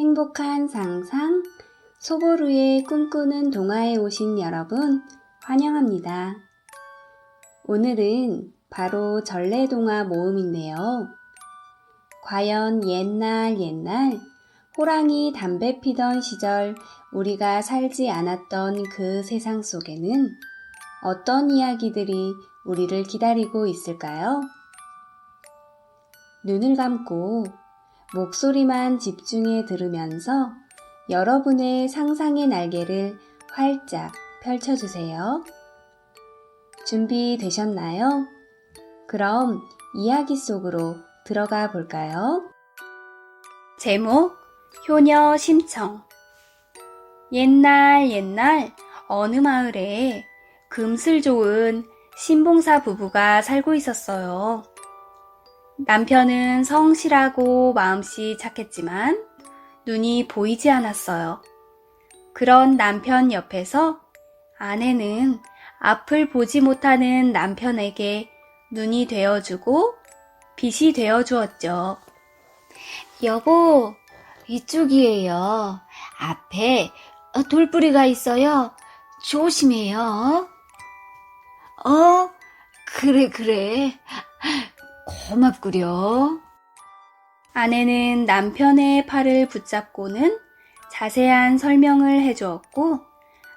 행복한 상상, 소보루의 꿈꾸는 동화에 오신 여러분 환영합니다. 오늘은 바로 전래동화 모음인데요. 과연 옛날 호랑이 담배 피던 시절 우리가 살지 않았던 그 세상 속에는 어떤 이야기들이 우리를 기다리고 있을까요? 눈을 감고 목소리만 집중해 들으면서 여러분의 상상의 날개를 활짝 펼쳐주세요. 준비되셨나요? 그럼 이야기 속으로 들어가 볼까요? 제목, 효녀 심청. 옛날 어느 마을에 금슬 좋은 신봉사 부부가 살고 있었어요. 남편은 성실하고 마음씨 착했지만 눈이 보이지 않았어요. 그런 남편 옆에서 아내는 앞을 보지 못하는 남편에게 눈이 되어주고 빛이 되어주었죠. 여보, 이쪽이에요. 앞에 돌뿌리가 있어요. 조심해요. 그래. 고맙구려. 아내는 남편의 팔을 붙잡고는 자세한 설명을 해주었고,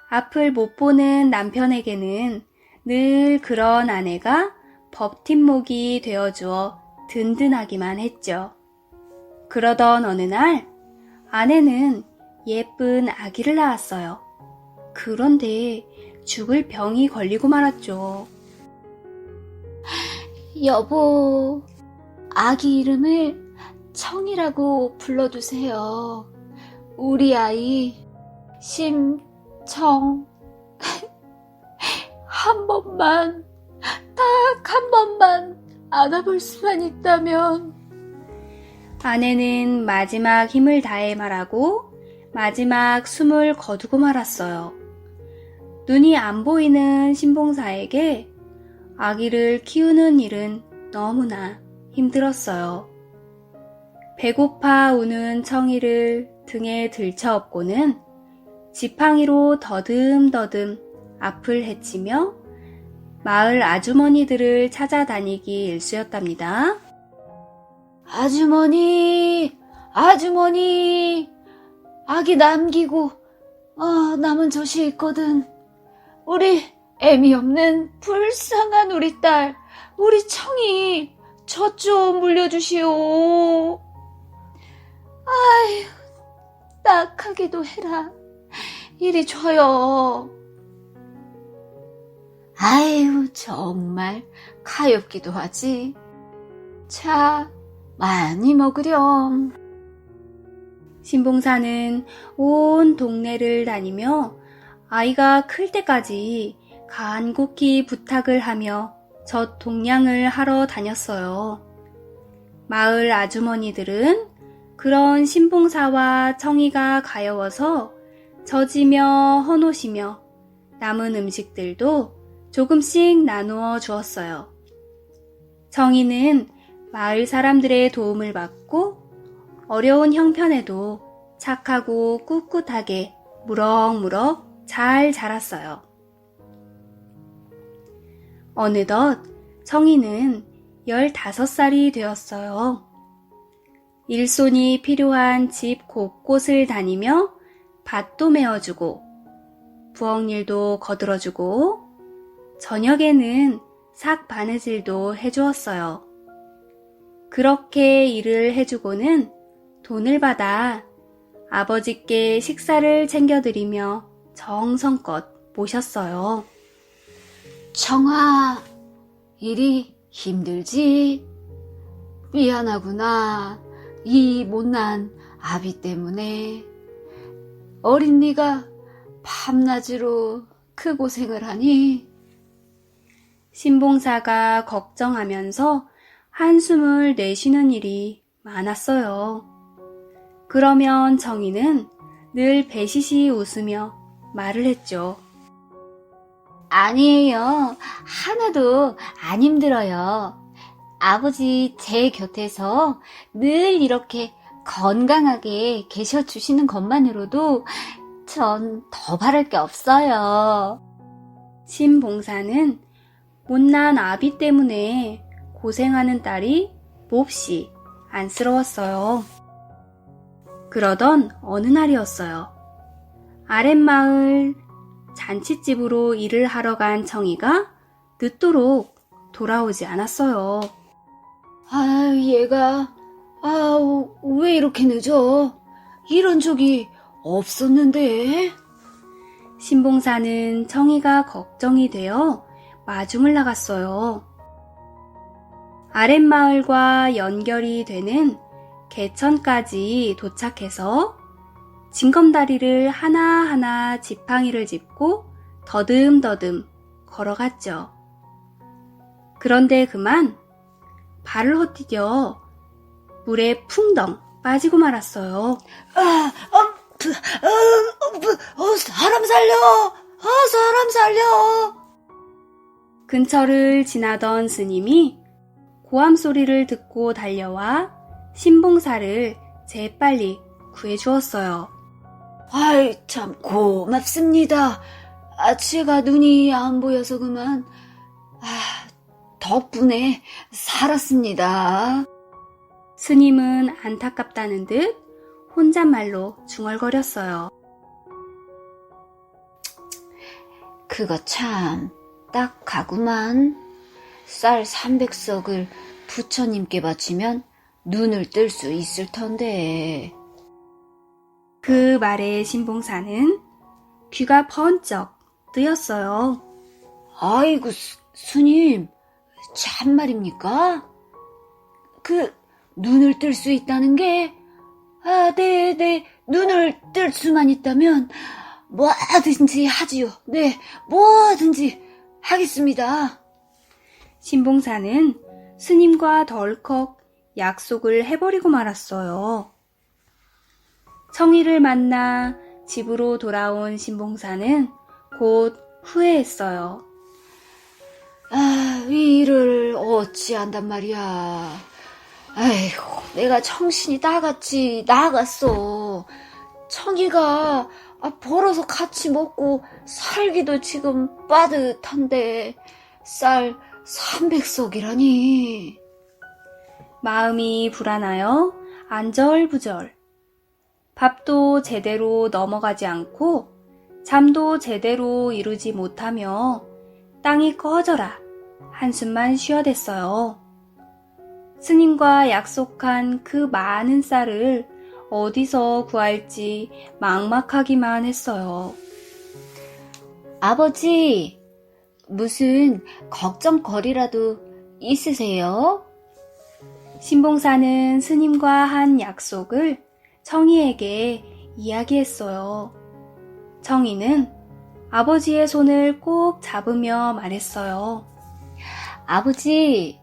앞을 못 보는 남편에게는 늘 그런 아내가 버팀목이 되어주어 든든하기만 했죠. 그러던 어느 날 아내는 예쁜 아기를 낳았어요. 그런데 죽을 병이 걸리고 말았죠. 여보, 아기 이름을 청이라고 불러주세요. 우리 아이 심청. 딱 한 번만 안아볼 수만 있다면. 아내는 마지막 힘을 다해 말하고 마지막 숨을 거두고 말았어요. 눈이 안 보이는 신봉사에게 아기를 키우는 일은 너무나 힘들었어요. 배고파 우는 청이를 등에 들쳐업고는 지팡이로 더듬더듬 앞을 헤치며 마을 아주머니들을 찾아다니기 일쑤였답니다. 아주머니, 아기 남기고 남은 젖이 있거든. 우리 애미 없는 불쌍한 우리 딸, 우리 청이 젖 좀 물려주시오. 아휴, 딱하기도 해라. 이리 줘요. 아유, 정말 가엾기도 하지. 자, 많이 먹으렴. 신봉사는 온 동네를 다니며 아이가 클 때까지 간곡히 부탁을 하며 젖 동냥을 하러 다녔어요. 마을 아주머니들은 그런 신봉사와 청이가 가여워서 젖이며 헌옷이며 남은 음식들도 조금씩 나누어 주었어요. 청이는 마을 사람들의 도움을 받고 어려운 형편에도 착하고 꿋꿋하게 무럭무럭 잘 자랐어요. 어느덧 청이는 15살이 되었어요. 일손이 필요한 집 곳곳을 다니며 밭도 메어주고 부엌일도 거들어주고 저녁에는 삭 바느질도 해주었어요. 그렇게 일을 해주고는 돈을 받아 아버지께 식사를 챙겨드리며 정성껏 모셨어요. 청아, 일이 힘들지? 미안하구나. 이 못난 아비 때문에. 어린 네가 밤낮으로 그 고생을 하니? 신봉사가 걱정하면서 한숨을 내쉬는 일이 많았어요. 그러면 청이는 늘 배시시 웃으며 말을 했죠. 아니에요. 하나도 안 힘들어요. 아버지 제 곁에서 늘 이렇게 건강하게 계셔주시는 것만으로도 전 더 바랄 게 없어요. 신봉사는 못난 아비 때문에 고생하는 딸이 몹시 안쓰러웠어요. 그러던 어느 날이었어요. 아랫마을 잔칫집으로 일을 하러 간 청이가 늦도록 돌아오지 않았어요. 얘가 왜 이렇게 늦어? 이런 적이 없었는데. 신봉사는 청이가 걱정이 되어 마중을 나갔어요. 아랫마을과 연결이 되는 개천까지 도착해서 징검다리를 하나하나 지팡이를 짚고 더듬더듬 걸어갔죠. 그런데 그만 발을 헛디뎌 물에 풍덩 빠지고 말았어요. 사람 살려! 사람 살려! 근처를 지나던 스님이 고함 소리를 듣고 달려와 신봉사를 재빨리 구해주었어요. 참 고맙습니다. 제가 눈이 안 보여서 그만. 덕분에 살았습니다. 스님은 안타깝다는 듯 혼잣말로 중얼거렸어요. 그거 참 딱하구만. 쌀 300석을 부처님께 바치면 눈을 뜰 수 있을 텐데. 그 말에 신봉사는 귀가 번쩍 뜨였어요. 아이고, 스님, 참말입니까? 눈을 뜰 수 있다는 게, 네, 눈을 뜰 수만 있다면 뭐든지 하지요. 네, 뭐든지 하겠습니다. 신봉사는 스님과 덜컥 약속을 해버리고 말았어요. 청이를 만나 집으로 돌아온 신봉사는 곧 후회했어요. 이 일을 어찌한단 말이야. 아이고, 내가 정신이 나갔지, 나갔어. 청이가 벌어서 같이 먹고 살기도 지금 빠듯한데 쌀 300석이라니. 마음이 불안하여 안절부절. 밥도 제대로 넘어가지 않고 잠도 제대로 이루지 못하며 땅이 꺼져라 한숨만 쉬어댔어요. 스님과 약속한 그 많은 쌀을 어디서 구할지 막막하기만 했어요. 아버지, 무슨 걱정거리라도 있으세요? 신봉사는 스님과 한 약속을 청이에게 이야기했어요. 청이는 아버지의 손을 꼭 잡으며 말했어요. 아버지,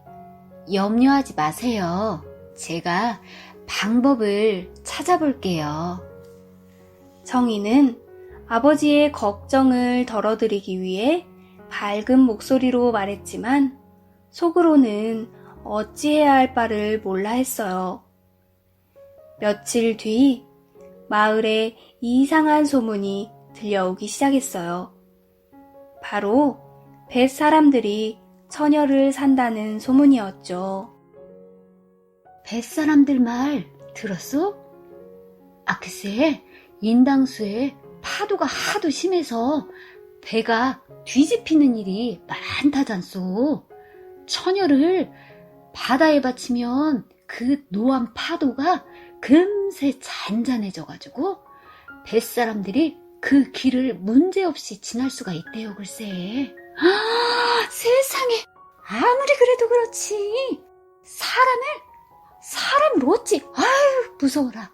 염려하지 마세요. 제가 방법을 찾아볼게요. 청이는 아버지의 걱정을 덜어드리기 위해 밝은 목소리로 말했지만 속으로는 어찌해야 할 바를 몰라 했어요. 며칠 뒤 마을에 이상한 소문이 들려오기 시작했어요. 바로 뱃사람들이 처녀를 산다는 소문이었죠. 뱃사람들 말 들었어? 글쎄, 인당수에 파도가 하도 심해서 배가 뒤집히는 일이 많다잖소. 처녀를 바다에 바치면 그 노한 파도가 금세 잔잔해져가지고 뱃사람들이 그 길을 문제없이 지날 수가 있대요, 글쎄. 세상에, 아무리 그래도 그렇지. 사람을 어찌, 무서워라.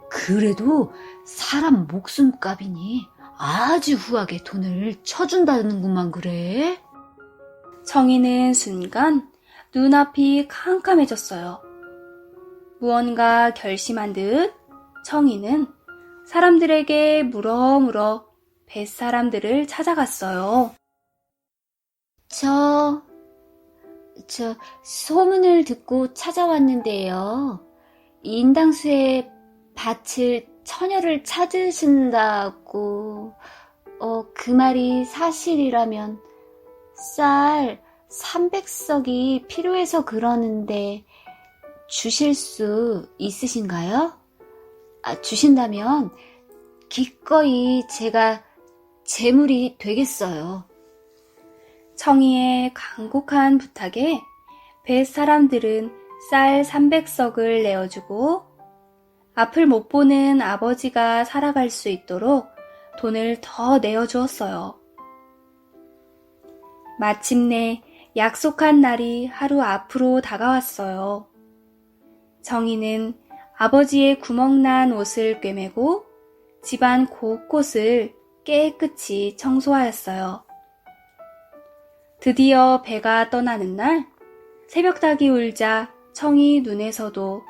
그래도 사람 목숨값이니 아주 후하게 돈을 쳐준다는구만 그래. 청이는 순간 눈앞이 캄캄해졌어요. 무언가 결심한 듯 청이는 사람들에게 물어 뱃사람들을 찾아갔어요. 저 소문을 듣고 찾아왔는데요. 인당수에 밭을 처녀를 찾으신다고, 그 말이 사실이라면 쌀 300석이 필요해서 그러는데 주실 수 있으신가요? 주신다면 기꺼이 제가 제물이 되겠어요. 청이의 간곡한 부탁에 뱃 사람들은 쌀 300석을 내어주고 앞을 못 보는 아버지가 살아갈 수 있도록 돈을 더 내어주었어요. 마침내 약속한 날이 하루 앞으로 다가왔어요. 정희는 아버지의 구멍난 옷을 꿰매고 집안 곳곳을 깨끗이 청소하였어요. 드디어 배가 떠나는 날, 새벽닭이 울자 청이 눈에서도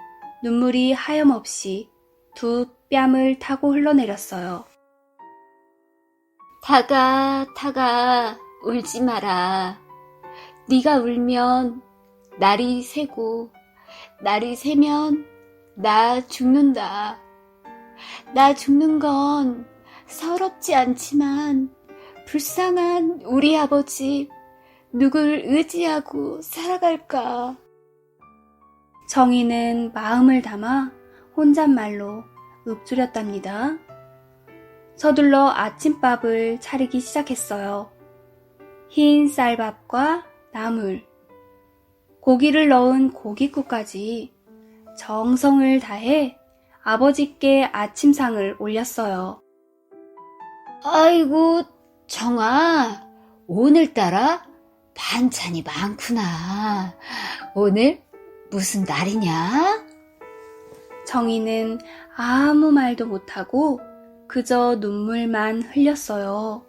눈물이 하염없이 두 뺨을 타고 흘러내렸어요. 타가 울지 마라. 네가 울면 날이 새고 날이 새면 나 죽는다. 나 죽는 건 서럽지 않지만 불쌍한 우리 아버지 누굴 의지하고 살아갈까? 정희는 마음을 담아 혼잣말로 읊조렸답니다. 서둘러 아침밥을 차리기 시작했어요. 흰 쌀밥과 나물, 고기를 넣은 고깃국까지 정성을 다해 아버지께 아침상을 올렸어요. 아이고, 정아, 오늘따라 반찬이 많구나. 오늘 무슨 날이냐? 정희는 아무 말도 못하고 그저 눈물만 흘렸어요.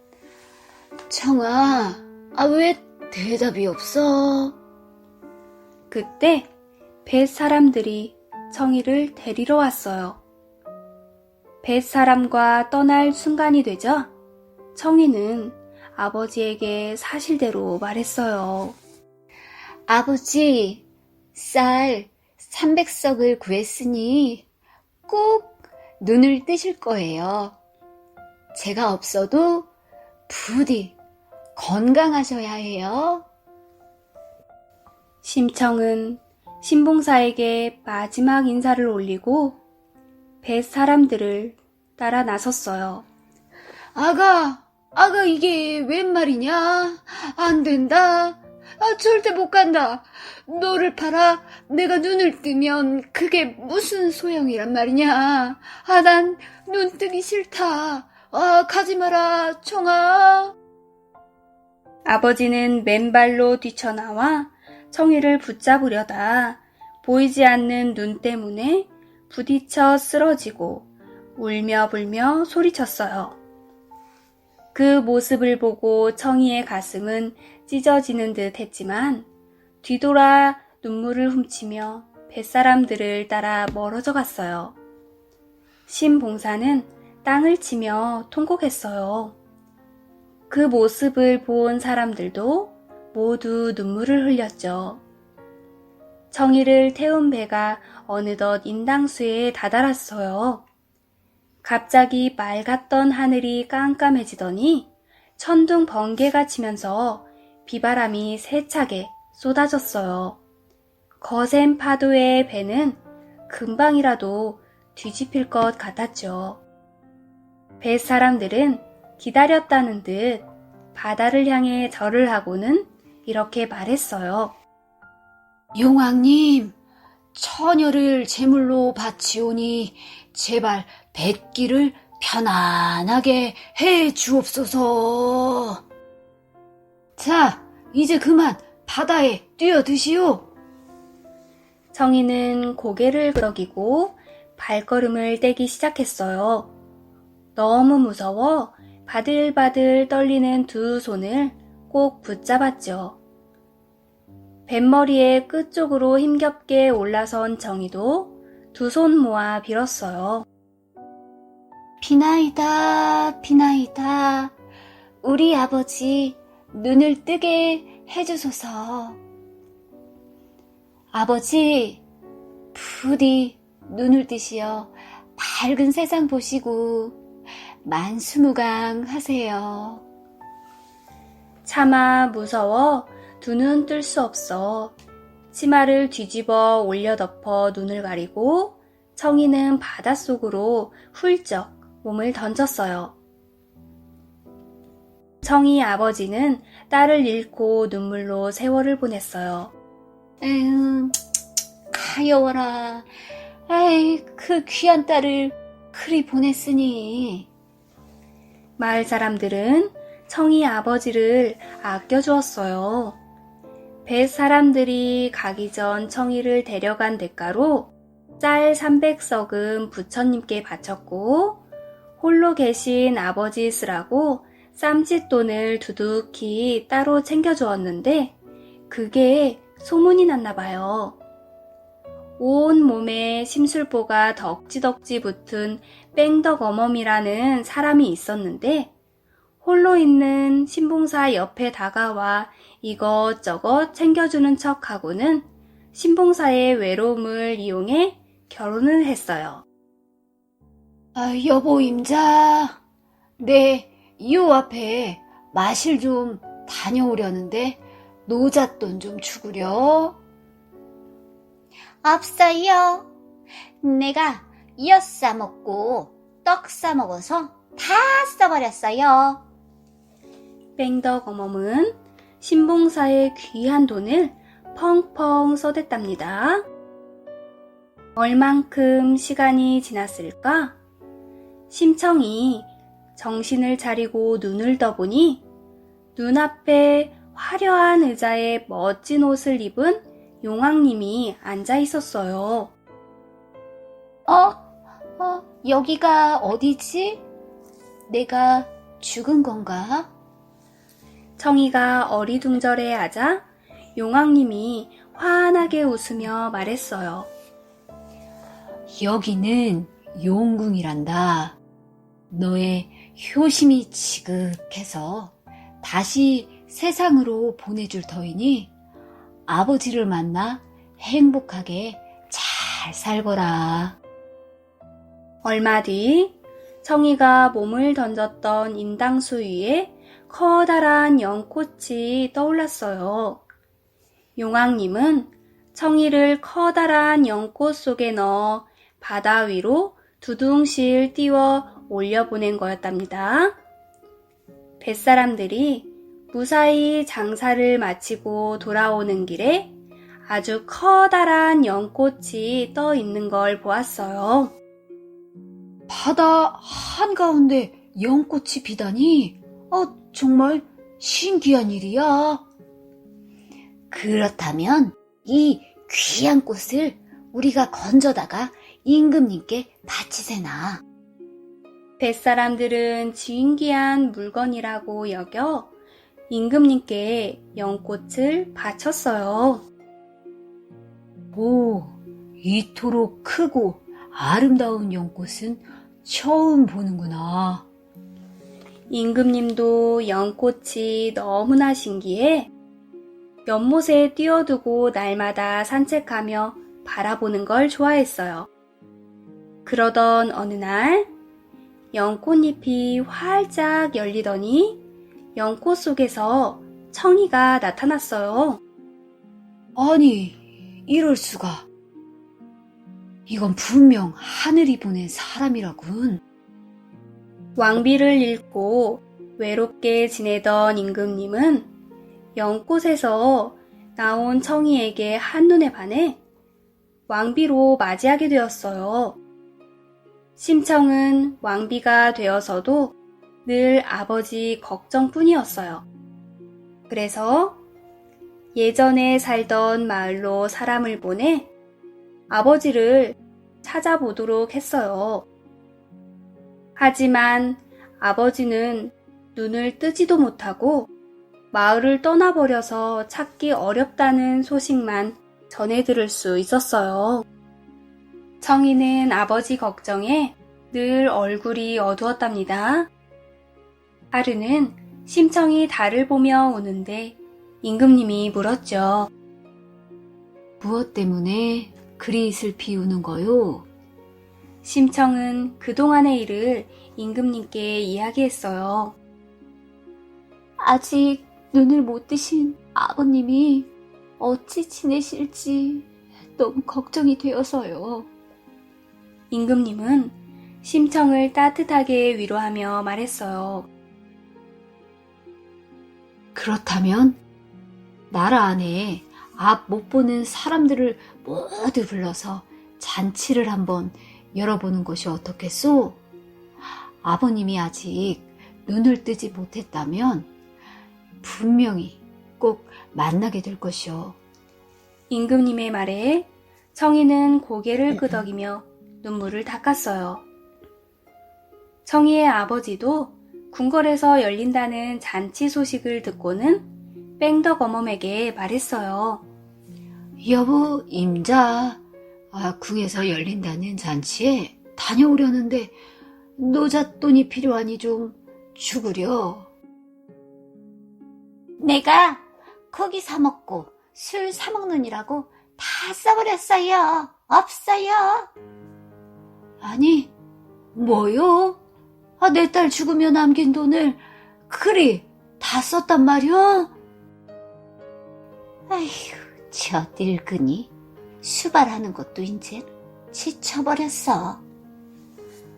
정아, 왜 대답이 없어? 그때 뱃 사람들이 청이를 데리러 왔어요. 뱃 사람과 떠날 순간이 되자 청이는 아버지에게 사실대로 말했어요. 아버지, 쌀 300석을 구했으니 꼭 눈을 뜨실 거예요. 제가 없어도 부디 건강하셔야 해요. 심청은 신봉사에게 마지막 인사를 올리고 뱃 사람들을 따라 나섰어요. 아가, 이게 웬 말이냐? 안 된다. 절대 못 간다. 너를 팔아 내가 눈을 뜨면 그게 무슨 소용이란 말이냐? 난 눈 뜨기 싫다. 가지 마라, 청아. 아버지는 맨발로 뛰쳐나와 청이를 붙잡으려다 보이지 않는 눈 때문에 부딪혀 쓰러지고 울며 불며 소리쳤어요. 그 모습을 보고 청이의 가슴은 찢어지는 듯 했지만 뒤돌아 눈물을 훔치며 뱃사람들을 따라 멀어져 갔어요. 신봉사는 땅을 치며 통곡했어요. 그 모습을 본 사람들도 모두 눈물을 흘렸죠. 청이를 태운 배가 어느덧 인당수에 다다랐어요. 갑자기 맑았던 하늘이 깜깜해지더니 천둥 번개가 치면서 비바람이 세차게 쏟아졌어요. 거센 파도의 배는 금방이라도 뒤집힐 것 같았죠. 배 사람들은 기다렸다는 듯 바다를 향해 절을 하고는 이렇게 말했어요. 용왕님, 처녀를 제물로 바치오니 제발 뱃길을 편안하게 해 주옵소서. 자, 이제 그만 바다에 뛰어드시오. 청이는 고개를 끄덕이고 발걸음을 떼기 시작했어요. 너무 무서워 바들바들 떨리는 두 손을 꼭 붙잡았죠. 뱃머리의 끝쪽으로 힘겹게 올라선 정이도 두 손 모아 빌었어요. 비나이다, 비나이다. 우리 아버지 눈을 뜨게 해주소서. 아버지, 부디 눈을 뜨시어 밝은 세상 보시고 만수무강 하세요. 차마 무서워 두 눈 뜰 수 없어 치마를 뒤집어 올려 덮어 눈을 가리고 청이는 바닷속으로 훌쩍 몸을 던졌어요. 청이 아버지는 딸을 잃고 눈물로 세월을 보냈어요. 에휴, 가여워라. 에이, 그 귀한 딸을 그리 보냈으니. 마을 사람들은 청이 아버지를 아껴주었어요. 뱃 사람들이 가기 전 청이를 데려간 대가로 쌀 300석은 부처님께 바쳤고 홀로 계신 아버지 쓰라고 쌈짓돈을 두둑히 따로 챙겨주었는데 그게 소문이 났나 봐요. 온 몸에 심술보가 덕지덕지 붙은 뺑덕어멈이라는 사람이 있었는데 홀로 있는 신봉사 옆에 다가와 이것저것 챙겨주는 척하고는 신봉사의 외로움을 이용해 결혼을 했어요. 여보 임자, 네, 요 앞에 마실 좀 다녀오려는데 노잣돈 좀 주구려. 없어요. 내가 엿 싸먹고 떡 싸먹어서 다 써버렸어요. 뺑덕어멈은 신봉사의 귀한 돈을 펑펑 써댔답니다. 얼만큼 시간이 지났을까? 심청이 정신을 차리고 눈을 떠보니 눈앞에 화려한 의자에 멋진 옷을 입은 용왕님이 앉아 있었어요. 여기가 어디지? 내가 죽은 건가? 청이가 어리둥절해하자 용왕님이 환하게 웃으며 말했어요. 여기는 용궁이란다. 너의 효심이 지극해서 다시 세상으로 보내줄 터이니 아버지를 만나 행복하게 잘 살거라. 얼마 뒤 청이가 몸을 던졌던 인당수 위에 커다란 연꽃이 떠올랐어요. 용왕님은 청이를 커다란 연꽃 속에 넣어 바다 위로 두둥실 띄워 올려보낸 거였답니다. 뱃사람들이 무사히 장사를 마치고 돌아오는 길에 아주 커다란 연꽃이 떠 있는 걸 보았어요. 바다 한가운데 연꽃이 피다니 정말 신기한 일이야. 그렇다면 이 귀한 꽃을 우리가 건져다가 임금님께 바치세나. 뱃사람들은 진귀한 물건이라고 여겨 임금님께 연꽃을 바쳤어요. 오, 이토록 크고 아름다운 연꽃은 처음 보는구나. 임금님도 연꽃이 너무나 신기해 연못에 띄워두고 날마다 산책하며 바라보는 걸 좋아했어요. 그러던 어느 날 연꽃잎이 활짝 열리더니 연꽃 속에서 청이가 나타났어요. 아니, 이럴 수가. 이건 분명 하늘이 보낸 사람이라군. 왕비를 잃고 외롭게 지내던 임금님은 연꽃에서 나온 청이에게 한눈에 반해 왕비로 맞이하게 되었어요. 심청은 왕비가 되어서도 늘 아버지 걱정뿐이었어요. 그래서 예전에 살던 마을로 사람을 보내 아버지를 찾아보도록 했어요. 하지만 아버지는 눈을 뜨지도 못하고 마을을 떠나버려서 찾기 어렵다는 소식만 전해 들을 수 있었어요. 청이는 아버지 걱정에 늘 얼굴이 어두웠답니다. 하루는 심청이 달을 보며 오는데 임금님이 물었죠. 무엇 때문에 그리 슬피 우는 거요? 심청은 그동안의 일을 임금님께 이야기했어요. 아직 눈을 못 뜨신 아버님이 어찌 지내실지 너무 걱정이 되어서요. 임금님은 심청을 따뜻하게 위로하며 말했어요. 그렇다면 나라 안에 앞 못 보는 사람들을 모두 불러서 잔치를 한번 열어보는 것이 어떻겠소? 아버님이 아직 눈을 뜨지 못했다면 분명히 꼭 만나게 될 것이오. 임금님의 말에 청이는 고개를 끄덕이며 눈물을 닦았어요. 청이의 아버지도 궁궐에서 열린다는 잔치 소식을 듣고는 뺑덕어멈에게 말했어요. 여보, 임자, 궁에서 열린다는 잔치에 다녀오려는데 노잣돈이 필요하니 좀 주구려. 내가 고기 사 먹고 술 사 먹느니라고 다 써버렸어요. 없어요. 아니, 뭐요? 내 딸 죽으며 남긴 돈을 그리 다 썼단 말이오? 아휴, 저 늙은이 수발하는 것도 이제 지쳐버렸어.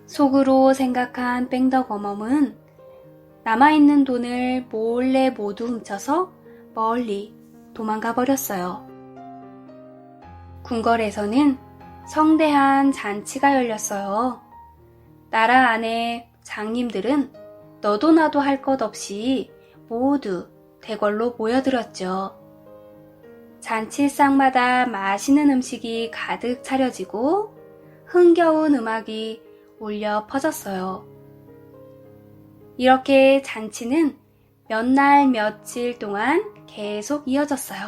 속으로 생각한 뺑덕어멈은 남아있는 돈을 몰래 모두 훔쳐서 멀리 도망가 버렸어요. 궁궐에서는 성대한 잔치가 열렸어요. 나라 안에 장님들은 너도 나도 할 것 없이 모두 대궐로 모여들었죠. 잔치상마다 맛있는 음식이 가득 차려지고 흥겨운 음악이 울려 퍼졌어요. 이렇게 잔치는 몇 날 며칠 동안 계속 이어졌어요.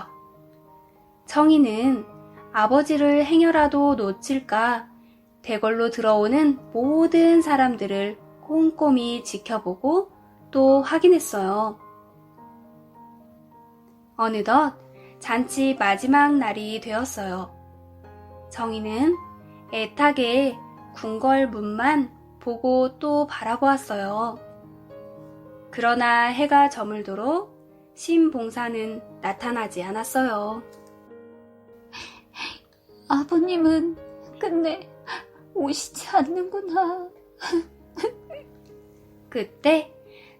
청이는 아버지를 행여라도 놓칠까 대궐로 들어오는 모든 사람들을 꼼꼼히 지켜보고 또 확인했어요. 어느덧 잔치 마지막 날이 되었어요. 청이는 애타게 궁궐 문만 보고 또 바라보았어요. 그러나 해가 저물도록 신봉사는 나타나지 않았어요. 아버님은 끝내 오시지 않는구나. 그때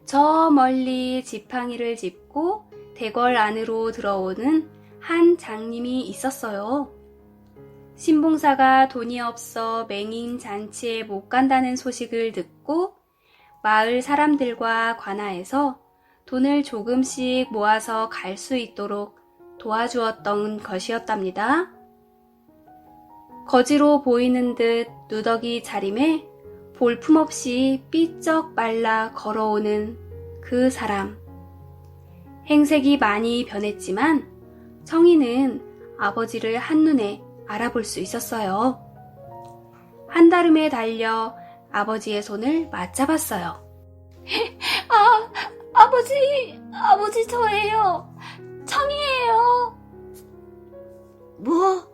저 멀리 지팡이를 짚고 대궐 안으로 들어오는 한 장님이 있었어요. 신봉사가 돈이 없어 맹인 잔치에 못 간다는 소식을 듣고 마을 사람들과 관하에서 돈을 조금씩 모아서 갈 수 있도록 도와주었던 것이었답니다. 거지로 보이는 듯 누더기 차림에 볼품없이 삐쩍 말라 걸어오는 그 사람. 행색이 많이 변했지만 청이는 아버지를 한눈에 알아볼 수 있었어요. 한달음에 달려 아버지의 손을 맞잡았어요. 아버지 저예요. 청이에요. 뭐?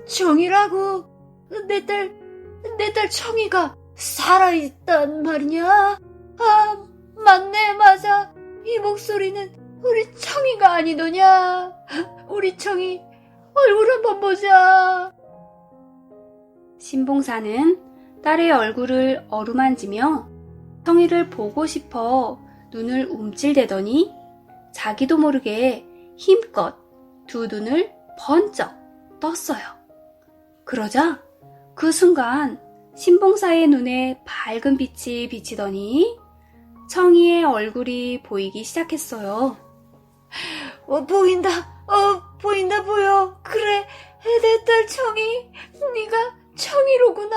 청이라고? 내 딸 청이가 살아있단 말이냐? 맞네, 맞아. 이 목소리는 우리 청이가 아니더냐? 우리 청이 얼굴 한번 보자. 신봉사는 딸의 얼굴을 어루만지며 청이를 보고 싶어 눈을 움찔대더니 자기도 모르게 힘껏 두 눈을 번쩍 떴어요. 그러자 그 순간 신봉사의 눈에 밝은 빛이 비치더니 청이의 얼굴이 보이기 시작했어요. 보인다 보여. 그래, 내 딸 청이, 네가 청이로구나.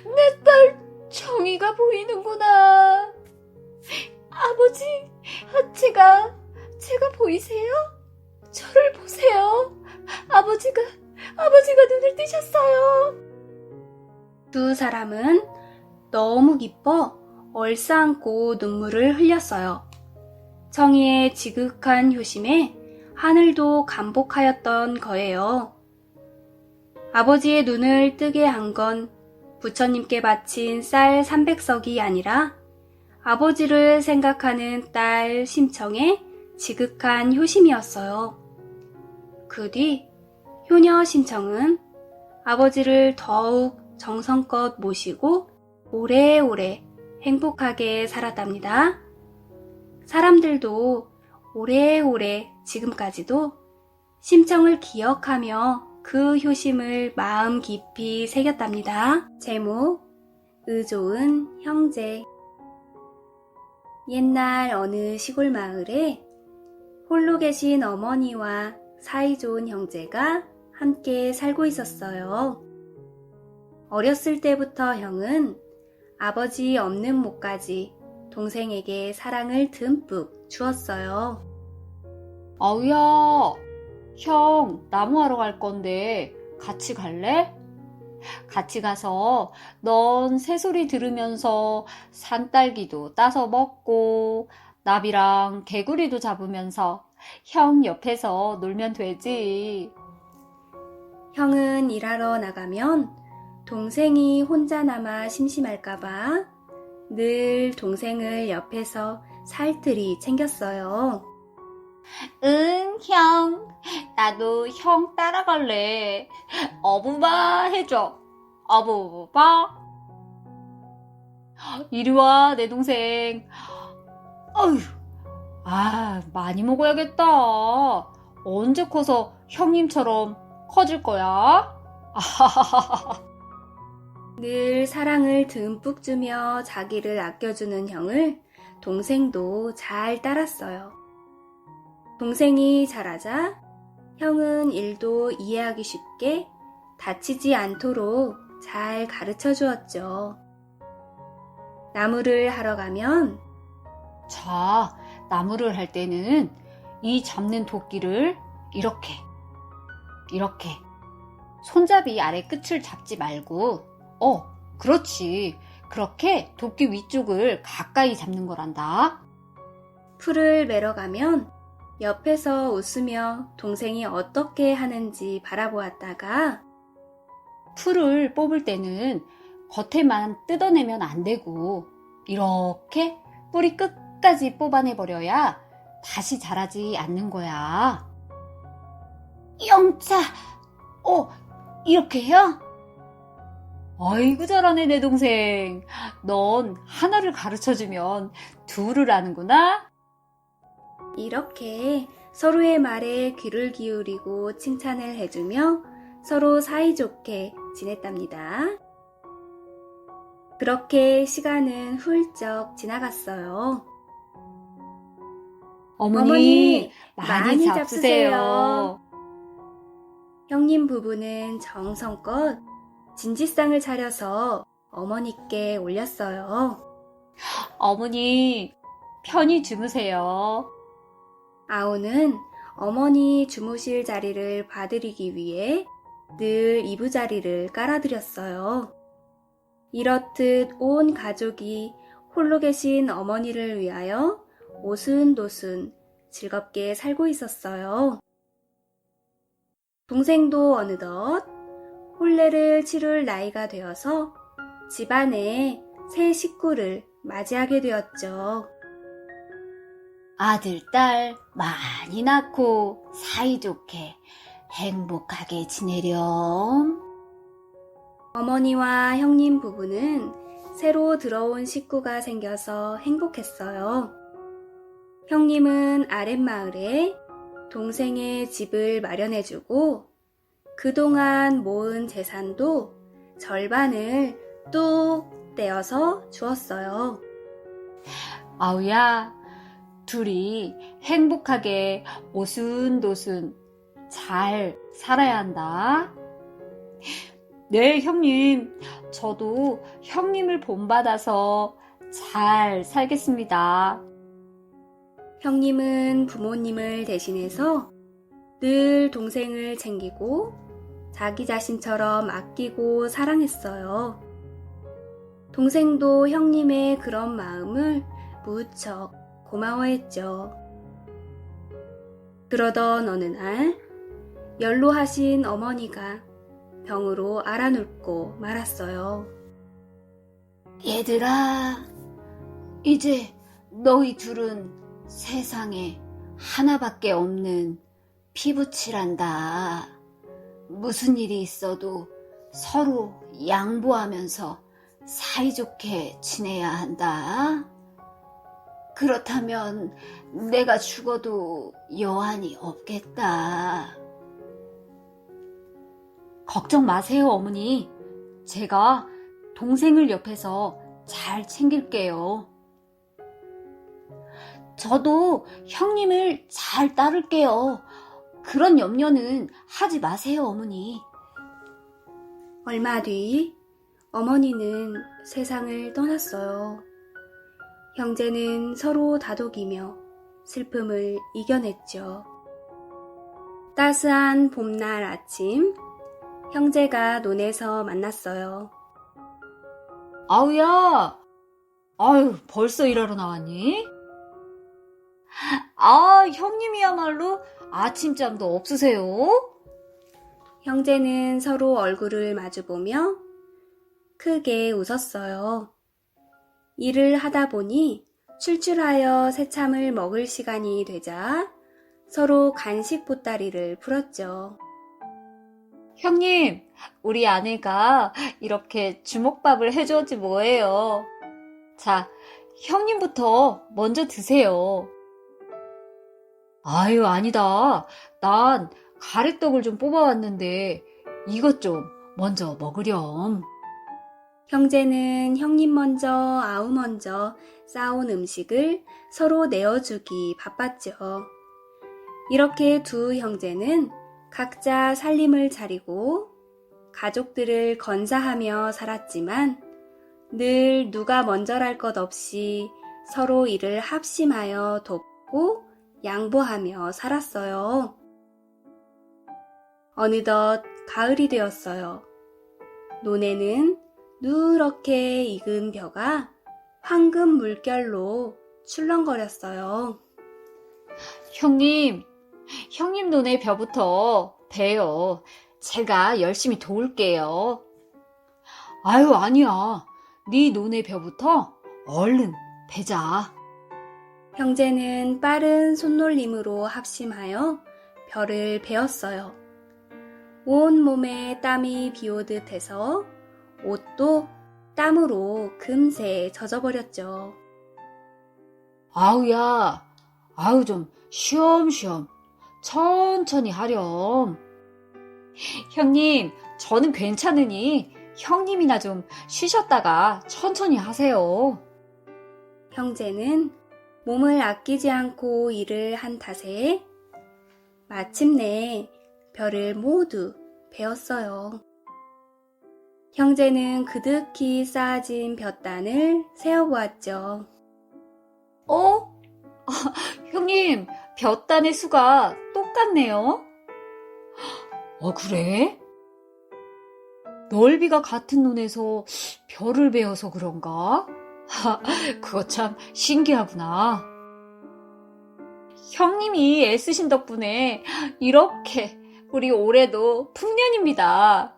내 딸 청이가 보이는구나. 아버지, 제가 보이세요? 저를 보세요. 아버지가 눈을 뜨셨어요. 두 사람은 너무 기뻐 얼싸안고 눈물을 흘렸어요. 청이의 지극한 효심에 하늘도 감복하였던 거예요. 아버지의 눈을 뜨게 한 건 부처님께 바친 쌀 300석이 아니라 아버지를 생각하는 딸 심청의 지극한 효심이었어요. 그 뒤 효녀 심청은 아버지를 더욱 정성껏 모시고 오래오래 행복하게 살았답니다. 사람들도 오래오래 지금까지도 심청을 기억하며 그 효심을 마음 깊이 새겼답니다. 제목, 의좋은 형제. 옛날 어느 시골 마을에 홀로 계신 어머니와 사이좋은 형제가 함께 살고 있었어요. 어렸을 때부터 형은 아버지 없는 목까지 동생에게 사랑을 듬뿍 주었어요. 아우야, 형, 나무하러 갈 건데 같이 갈래? 같이 가서 넌 새소리 들으면서 산딸기도 따서 먹고 나비랑 개구리도 잡으면서 형 옆에서 놀면 되지. 형은 일하러 나가면 동생이 혼자 남아 심심할까봐 늘 동생을 옆에서 살뜰히 챙겼어요. 응, 형. 나도 형 따라갈래. 어부바 해줘. 어부바. 이리 와, 내 동생. 어휴, 많이 먹어야겠다. 언제 커서 형님처럼 커질 거야? 늘 사랑을 듬뿍 주며 자기를 아껴주는 형을 동생도 잘 따랐어요. 동생이 자라자 형은 일도 이해하기 쉽게 다치지 않도록 잘 가르쳐 주었죠. 나무를 하러 가면 자, 나무를 할 때는 이 잡는 도끼를 이렇게 손잡이 아래 끝을 잡지 말고 그렇지. 그렇게 도끼 위쪽을 가까이 잡는 거란다. 풀을 매러 가면 옆에서 웃으며 동생이 어떻게 하는지 바라보았다가 풀을 뽑을 때는 겉에만 뜯어내면 안 되고 이렇게 뿌리 끝까지 뽑아내버려야 다시 자라지 않는 거야. 영차, 이렇게 해요? 아이고 잘하네 내 동생. 넌 하나를 가르쳐주면 둘을 아는구나. 이렇게 서로의 말에 귀를 기울이고 칭찬을 해주며 서로 사이좋게 지냈답니다. 그렇게 시간은 훌쩍 지나갔어요. 어머니, 많이 잡수세요. 형님 부부는 정성껏 진지상을 차려서 어머니께 올렸어요. 어머니, 편히 주무세요. 아우는 어머니 주무실 자리를 봐드리기 위해 늘 이부자리를 깔아드렸어요. 이렇듯 온 가족이 홀로 계신 어머니를 위하여 오순도순 즐겁게 살고 있었어요. 동생도 어느덧 혼례를 치룰 나이가 되어서 집안에 새 식구를 맞이하게 되었죠. 아들, 딸 많이 낳고 사이좋게 행복하게 지내렴. 어머니와 형님 부부는 새로 들어온 식구가 생겨서 행복했어요. 형님은 아랫마을에 동생의 집을 마련해주고 그동안 모은 재산도 절반을 뚝 떼어서 주었어요. 아우야, 둘이 행복하게 오순도순 잘 살아야 한다. 네, 형님. 저도 형님을 본받아서 잘 살겠습니다. 형님은 부모님을 대신해서 늘 동생을 챙기고 자기 자신처럼 아끼고 사랑했어요. 동생도 형님의 그런 마음을 무척 고마워했죠. 그러던 어느 날 연로하신 어머니가 병으로 앓아눕고 말았어요. 얘들아, 이제 너희 둘은 세상에 하나밖에 없는 피부치란다. 무슨 일이 있어도 서로 양보하면서 사이좋게 지내야 한다. 그렇다면 내가 죽어도 여한이 없겠다. 걱정 마세요, 어머니. 제가 동생을 옆에서 잘 챙길게요. 저도 형님을 잘 따를게요. 그런 염려는 하지 마세요, 어머니. 얼마 뒤 어머니는 세상을 떠났어요. 형제는 서로 다독이며 슬픔을 이겨냈죠. 따스한 봄날 아침, 형제가 논에서 만났어요. 아우야, 아유, 벌써 일하러 나왔니? 형님이야말로 아침잠도 없으세요? 형제는 서로 얼굴을 마주보며 크게 웃었어요. 일을 하다 보니 출출하여 새참을 먹을 시간이 되자 서로 간식 보따리를 풀었죠. 형님, 우리 아내가 이렇게 주먹밥을 해주었지 뭐예요. 자, 형님부터 먼저 드세요. 아유, 아니다. 난 가래떡을 좀 뽑아왔는데 이것 좀 먼저 먹으렴. 형제는 형님 먼저 아우 먼저 싸온 음식을 서로 내어주기 바빴죠. 이렇게 두 형제는 각자 살림을 차리고 가족들을 건사하며 살았지만 늘 누가 먼저랄 것 없이 서로 일을 합심하여 돕고 양보하며 살았어요. 어느덧 가을이 되었어요. 논에는 누렇게 익은 벼가 황금 물결로 출렁거렸어요. 형님 눈의 벼부터 베요. 제가 열심히 도울게요. 아유, 아니야. 네 눈의 벼부터 얼른 베자. 형제는 빠른 손놀림으로 합심하여 벼를 베었어요. 온 몸에 땀이 비오듯 해서 옷도 땀으로 금세 젖어버렸죠. 아우야, 아우 좀 쉬엄쉬엄 천천히 하렴. 형님, 저는 괜찮으니 형님이나 좀 쉬셨다가 천천히 하세요. 형제는 몸을 아끼지 않고 일을 한 탓에 마침내 벼를 모두 베었어요. 형제는 그득히 쌓아진 볕단을 세어보았죠. 형님, 볕단의 수가 똑같네요. 그래? 넓이가 같은 논에서 벼를 베어서 그런가? 그거 참 신기하구나. 형님이 애쓰신 덕분에 이렇게 우리 올해도 풍년입니다.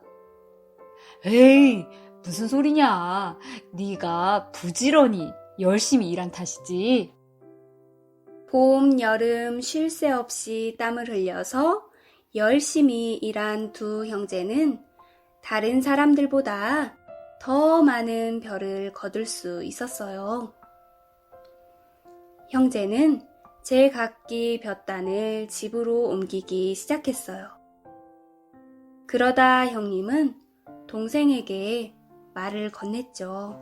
에이, 무슨 소리냐. 네가 부지런히 열심히 일한 탓이지. 봄, 여름 쉴 새 없이 땀을 흘려서 열심히 일한 두 형제는 다른 사람들보다 더 많은 벼를 거둘 수 있었어요. 형제는 제각기 볕단을 집으로 옮기기 시작했어요. 그러다 형님은 동생에게 말을 건넸죠.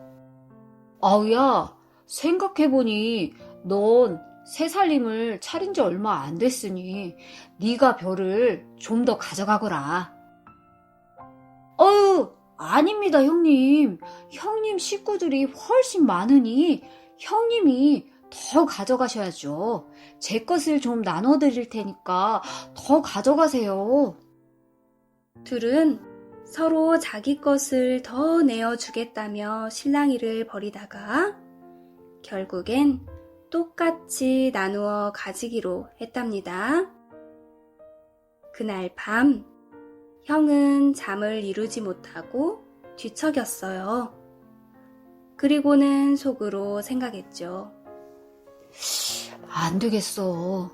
아우야, 생각해보니 넌 새 살림을 차린 지 얼마 안 됐으니 네가 벼를 좀 더 가져가거라. 아닙니다, 형님. 형님 식구들이 훨씬 많으니 형님이 더 가져가셔야죠. 제 것을 좀 나눠드릴 테니까 더 가져가세요. 둘은 서로 자기 것을 더 내어주겠다며 실랑이를 벌이다가 결국엔 똑같이 나누어 가지기로 했답니다. 그날 밤, 형은 잠을 이루지 못하고 뒤척였어요. 그리고는 속으로 생각했죠. 안 되겠어.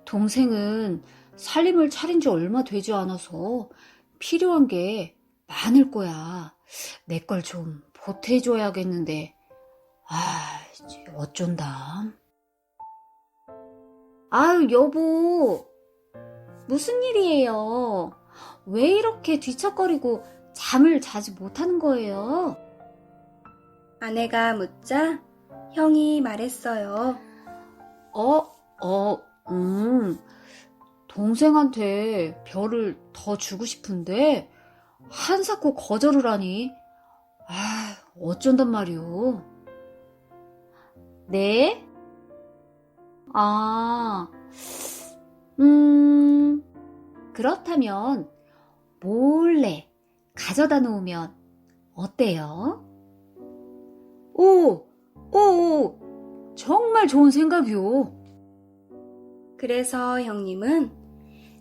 동생은 살림을 차린 지 얼마 되지 않아서 필요한 게 많을 거야. 내 걸 좀 보태줘야겠는데. 이제 어쩐다. 아유, 여보. 무슨 일이에요? 왜 이렇게 뒤척거리고 잠을 자지 못하는 거예요? 아내가 묻자 형이 말했어요. 동생한테 별을 더 주고 싶은데 한사코 거절을 하니 어쩐단 말이오. 네? 그렇다면 몰래 가져다 놓으면 어때요? 오, 정말 좋은 생각이오. 그래서 형님은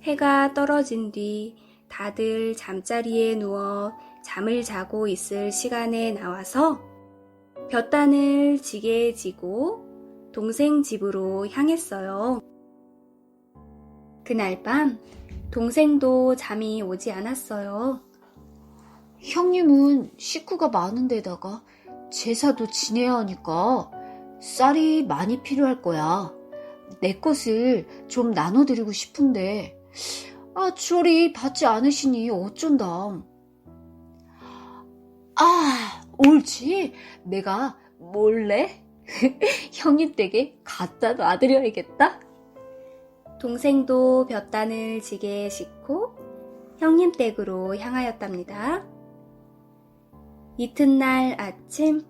해가 떨어진 뒤 다들 잠자리에 누워 잠을 자고 있을 시간에 나와서 볕단을 지게 지고 동생 집으로 향했어요. 그날 밤 동생도 잠이 오지 않았어요. 형님은 식구가 많은 데다가 제사도 지내야 하니까 쌀이 많이 필요할 거야. 내 것을 좀 나눠드리고 싶은데 주얼이 받지 않으시니 어쩐다. 옳지. 내가 몰래 형님 댁에 갖다 놔드려야겠다. 동생도 볕단을 지게 싣고 형님 댁으로 향하였답니다. 이튿날 아침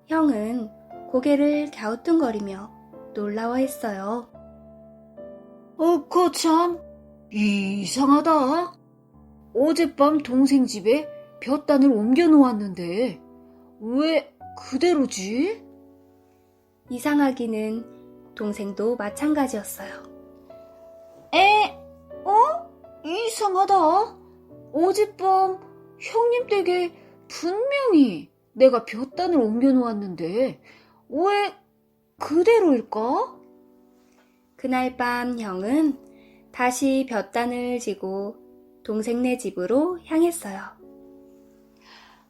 형은 고개를 갸우뚱거리며 놀라워했어요. 거참 이상하다. 어젯밤 동생 집에 볕단을 옮겨 놓았는데 왜 그대로지? 이상하기는 동생도 마찬가지였어요. 이상하다. 어젯밤 형님 댁에 분명히 내가 볕단을 옮겨 놓았는데 왜 그대로일까? 그날 밤 형은 다시 볕단을 지고 동생네 집으로 향했어요.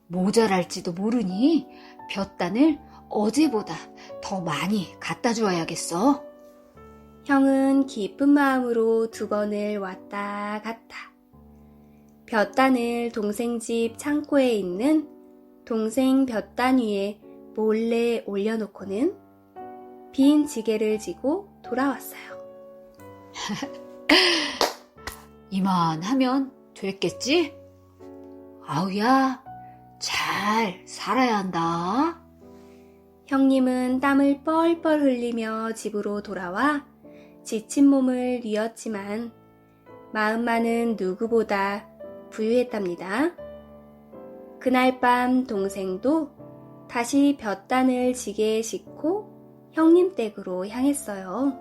모자랄지도 모르니 볕단을 어제보다 더 많이 갖다 주어야겠어. 형은 기쁜 마음으로 2번을 왔다 갔다. 볕단을 동생 집 창고에 있는 동생 볕단 위에 몰래 올려놓고는 빈 지게를 지고 돌아왔어요. 이만하면 됐겠지? 아우야, 잘 살아야 한다. 형님은 땀을 뻘뻘 흘리며 집으로 돌아와 지친 몸을 뉘었지만 마음만은 누구보다 부유했답니다. 그날 밤 동생도 다시 볕단을 지게 싣고 형님 댁으로 향했어요.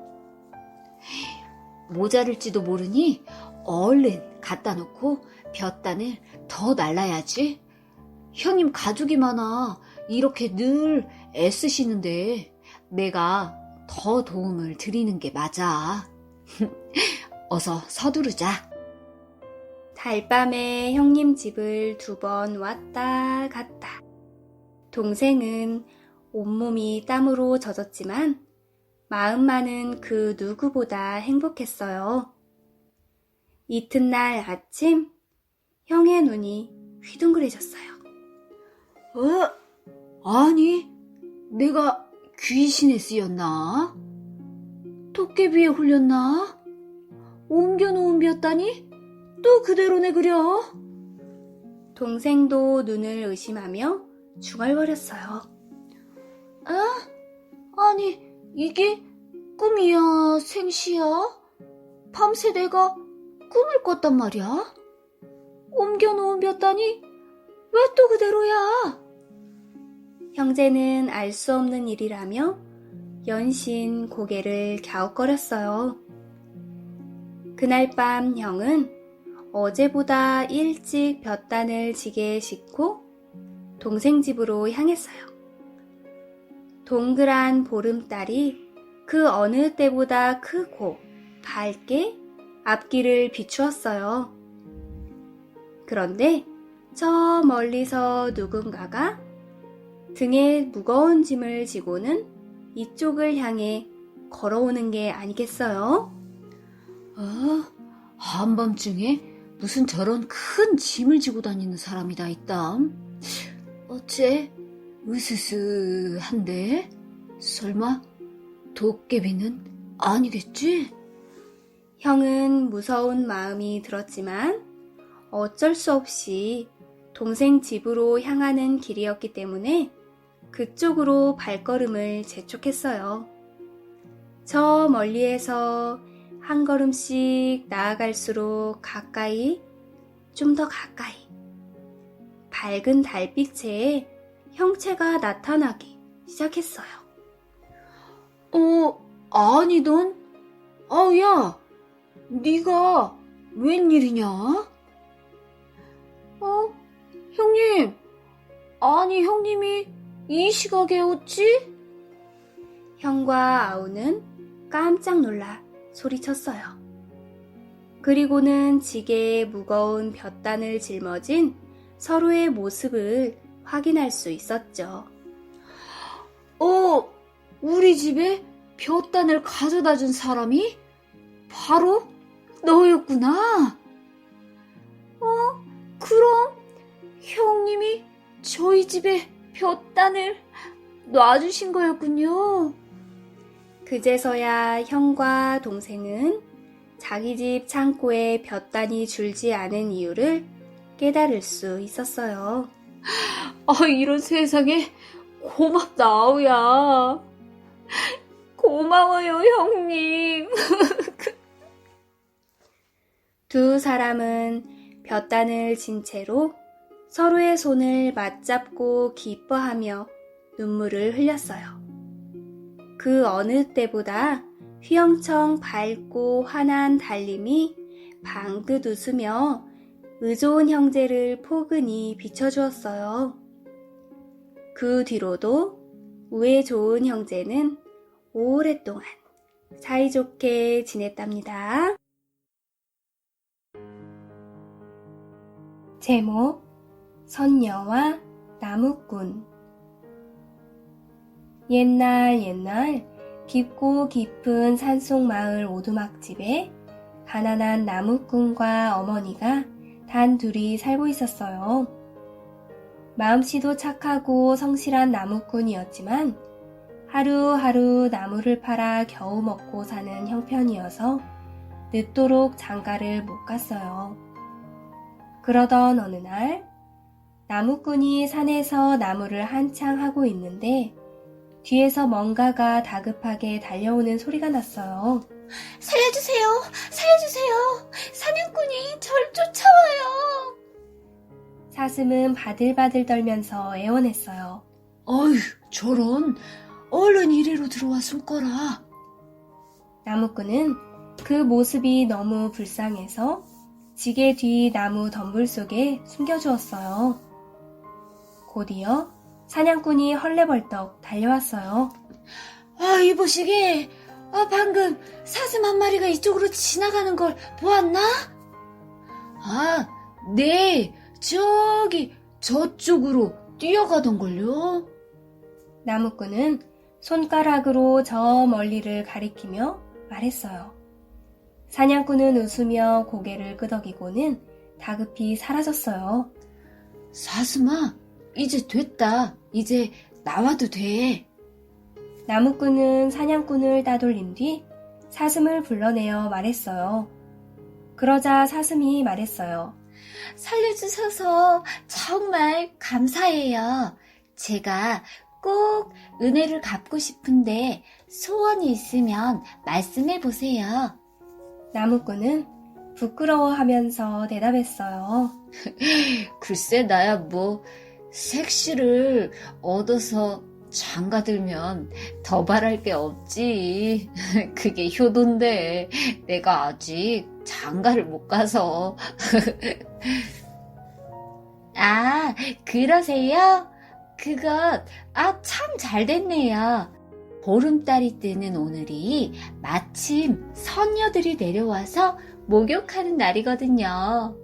모자랄지도 모르니 얼른 갖다 놓고 볕단을 더 날라야지. 형님 가족이 많아 이렇게 늘 애쓰시는데 내가 더 도움을 드리는 게 맞아. 어서 서두르자. 달밤에 형님 집을 2번 왔다 갔다. 동생은 온몸이 땀으로 젖었지만 마음만은 그 누구보다 행복했어요. 이튿날 아침 형의 눈이 휘둥그레졌어요. 아니, 내가 귀신에 쓰였나? 도깨비에 홀렸나? 옮겨놓은 볕단이 또 그대로네 그려. 동생도 눈을 의심하며 중얼거렸어요. 아니, 이게 꿈이야, 생시야? 밤새 내가 꿈을 꿨단 말이야? 옮겨놓은 볕단이 왜 또 그대로야? 형제는 알 수 없는 일이라며 연신 고개를 갸웃거렸어요. 그날 밤 형은 어제보다 일찍 볕단을 지게 싣고 동생 집으로 향했어요. 동그란 보름달이 그 어느 때보다 크고 밝게 앞길을 비추었어요. 그런데 저 멀리서 누군가가 등에 무거운 짐을 지고는 이쪽을 향해 걸어오는 게 아니겠어요? 한밤중에 무슨 저런 큰 짐을 지고 다니는 사람이 다 있다. 어째 으스스한데? 설마 도깨비는 아니겠지? 형은 무서운 마음이 들었지만 어쩔 수 없이 동생 집으로 향하는 길이었기 때문에 그쪽으로 발걸음을 재촉했어요. 저 멀리에서 한 걸음씩 나아갈수록 가까이, 좀 더 가까이, 밝은 달빛에 형체가 나타나기 시작했어요. 아니던? 야, 네가 웬일이냐? 형님, 아니 형님이 이 시각에 어찌? 형과 아우는 깜짝 놀라 소리쳤어요. 그리고는 지게에 무거운 볕단을 짊어진 서로의 모습을 확인할 수 있었죠. 우리 집에 볕단을 가져다 준 사람이 바로 너였구나. 그럼 형님이 저희 집에 볕단을 놔주신 거였군요. 그제서야 형과 동생은 자기 집 창고에 볕단이 줄지 않은 이유를 깨달을 수 있었어요. 이런 세상에 고맙다, 아우야. 고마워요, 형님. 두 사람은 볕단을 진 채로 서로의 손을 맞잡고 기뻐하며 눈물을 흘렸어요. 그 어느 때보다 휘영청 밝고 환한 달님이 방긋 웃으며 의좋은 형제를 포근히 비춰주었어요. 그 뒤로도 우애 좋은 형제는 오랫동안 사이좋게 지냈답니다. 제목 선녀와 나무꾼. 옛날 깊고 깊은 산속 마을 오두막집에 가난한 나무꾼과 어머니가 단 둘이 살고 있었어요. 마음씨도 착하고 성실한 나무꾼이었지만 하루하루 나무를 팔아 겨우 먹고 사는 형편이어서 늦도록 장가를 못 갔어요. 그러던 어느 날 나무꾼이 산에서 나무를 한창 하고 있는데 뒤에서 뭔가가 다급하게 달려오는 소리가 났어요. 살려주세요! 살려주세요! 사냥꾼이 절 쫓아와요! 사슴은 바들바들 떨면서 애원했어요. 저런. 얼른 이리로 들어와 숨거라. 나무꾼은 그 모습이 너무 불쌍해서 지게 뒤 나무 덤불 속에 숨겨주었어요. 곧이어 사냥꾼이 헐레벌떡 달려왔어요. 이보시게. 방금 사슴 한 마리가 이쪽으로 지나가는 걸 보았나? 네. 저쪽으로 뛰어가던걸요. 나무꾼은 손가락으로 저 멀리를 가리키며 말했어요. 사냥꾼은 웃으며 고개를 끄덕이고는 다급히 사라졌어요. 사슴아, 이제 됐다. 이제 나와도 돼. 나무꾼은 사냥꾼을 따돌린 뒤 사슴을 불러내어 말했어요. 그러자 사슴이 말했어요. 살려주셔서 정말 감사해요. 제가 꼭 은혜를 갚고 싶은데 소원이 있으면 말씀해 보세요. 나무꾼은 부끄러워하면서 대답했어요. 글쎄 나야 색시를 얻어서 장가들면 더 바랄 게 없지. 그게 효도인데 내가 아직 장가를 못 가서. 그러세요? 참 잘 됐네요. 보름달이 뜨는 오늘이 마침 선녀들이 내려와서 목욕하는 날이거든요.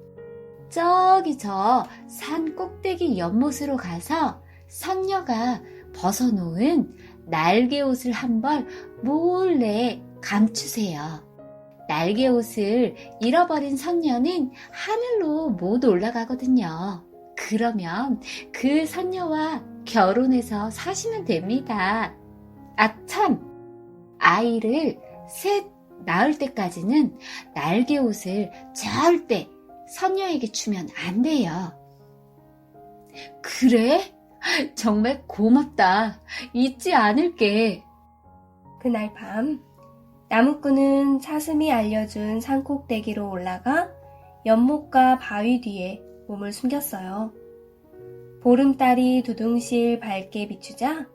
저기 저 산 꼭대기 연못으로 가서 선녀가 벗어놓은 날개 옷을 한 벌 몰래 감추세요. 날개 옷을 잃어버린 선녀는 하늘로 못 올라가거든요. 그러면 그 선녀와 결혼해서 사시면 됩니다. 참! 아이를 셋 낳을 때까지는 날개 옷을 절대 선녀에게 주면 안 돼요. 그래? 정말 고맙다. 잊지 않을게. 그날 밤 나무꾼은 사슴이 알려준 산꼭대기로 올라가 연못과 바위 뒤에 몸을 숨겼어요. 보름달이 두둥실 밝게 비추자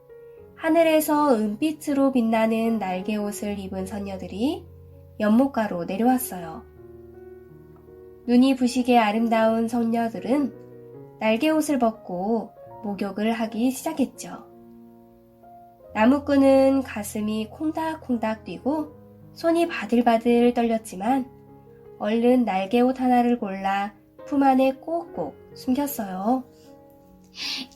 하늘에서 은빛으로 빛나는 날개옷을 입은 선녀들이 연못가로 내려왔어요. 눈이 부시게 아름다운 선녀들은 날개옷을 벗고 목욕을 하기 시작했죠. 나무꾼은 가슴이 콩닥콩닥 뛰고 손이 바들바들 떨렸지만 얼른 날개옷 하나를 골라 품 안에 꼭꼭 숨겼어요.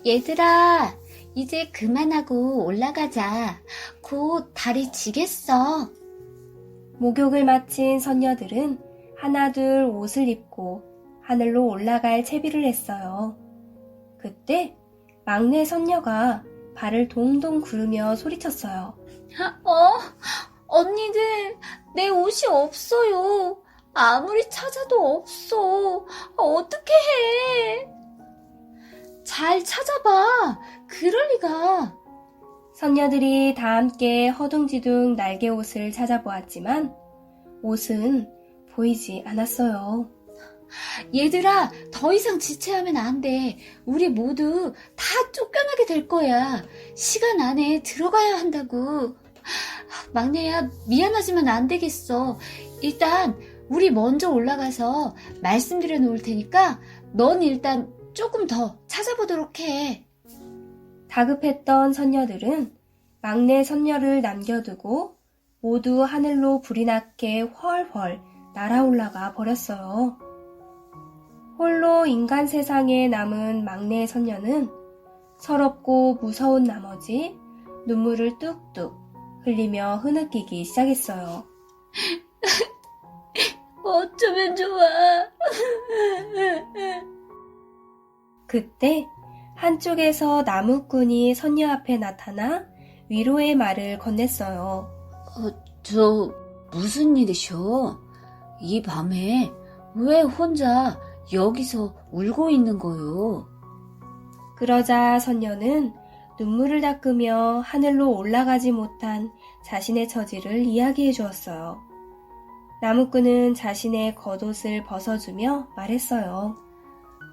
얘들아, 이제 그만하고 올라가자. 곧 달이 지겠어. 목욕을 마친 선녀들은 하나둘 옷을 입고 하늘로 올라갈 채비를 했어요. 그때 막내 선녀가 발을 동동 구르며 소리쳤어요. 언니들, 내 옷이 없어요. 아무리 찾아도 없어. 어떻게 해? 잘 찾아봐. 그럴 리가. 선녀들이 다 함께 허둥지둥 날개옷을 찾아보았지만 옷은 보이지 않았어요. 얘들아, 더 이상 지체하면 안 돼. 우리 모두 다 쫓겨나게 될 거야. 시간 안에 들어가야 한다고. 막내야, 미안하지만 안 되겠어. 일단 우리 먼저 올라가서 말씀드려 놓을 테니까 넌 일단 조금 더 찾아보도록 해. 다급했던 선녀들은 막내 선녀를 남겨두고 모두 하늘로 불이 나게 훨훨 날아올라가 버렸어요. 홀로 인간 세상에 남은 막내 선녀는 서럽고 무서운 나머지 눈물을 뚝뚝 흘리며 흐느끼기 시작했어요. 어쩌면 좋아. 그때 한쪽에서 나무꾼이 선녀 앞에 나타나 위로의 말을 건넸어요. 무슨 일이셔? 이 밤에 왜 혼자 여기서 울고 있는 거요? 그러자 선녀는 눈물을 닦으며 하늘로 올라가지 못한 자신의 처지를 이야기해 주었어요. 나무꾼은 자신의 겉옷을 벗어주며 말했어요.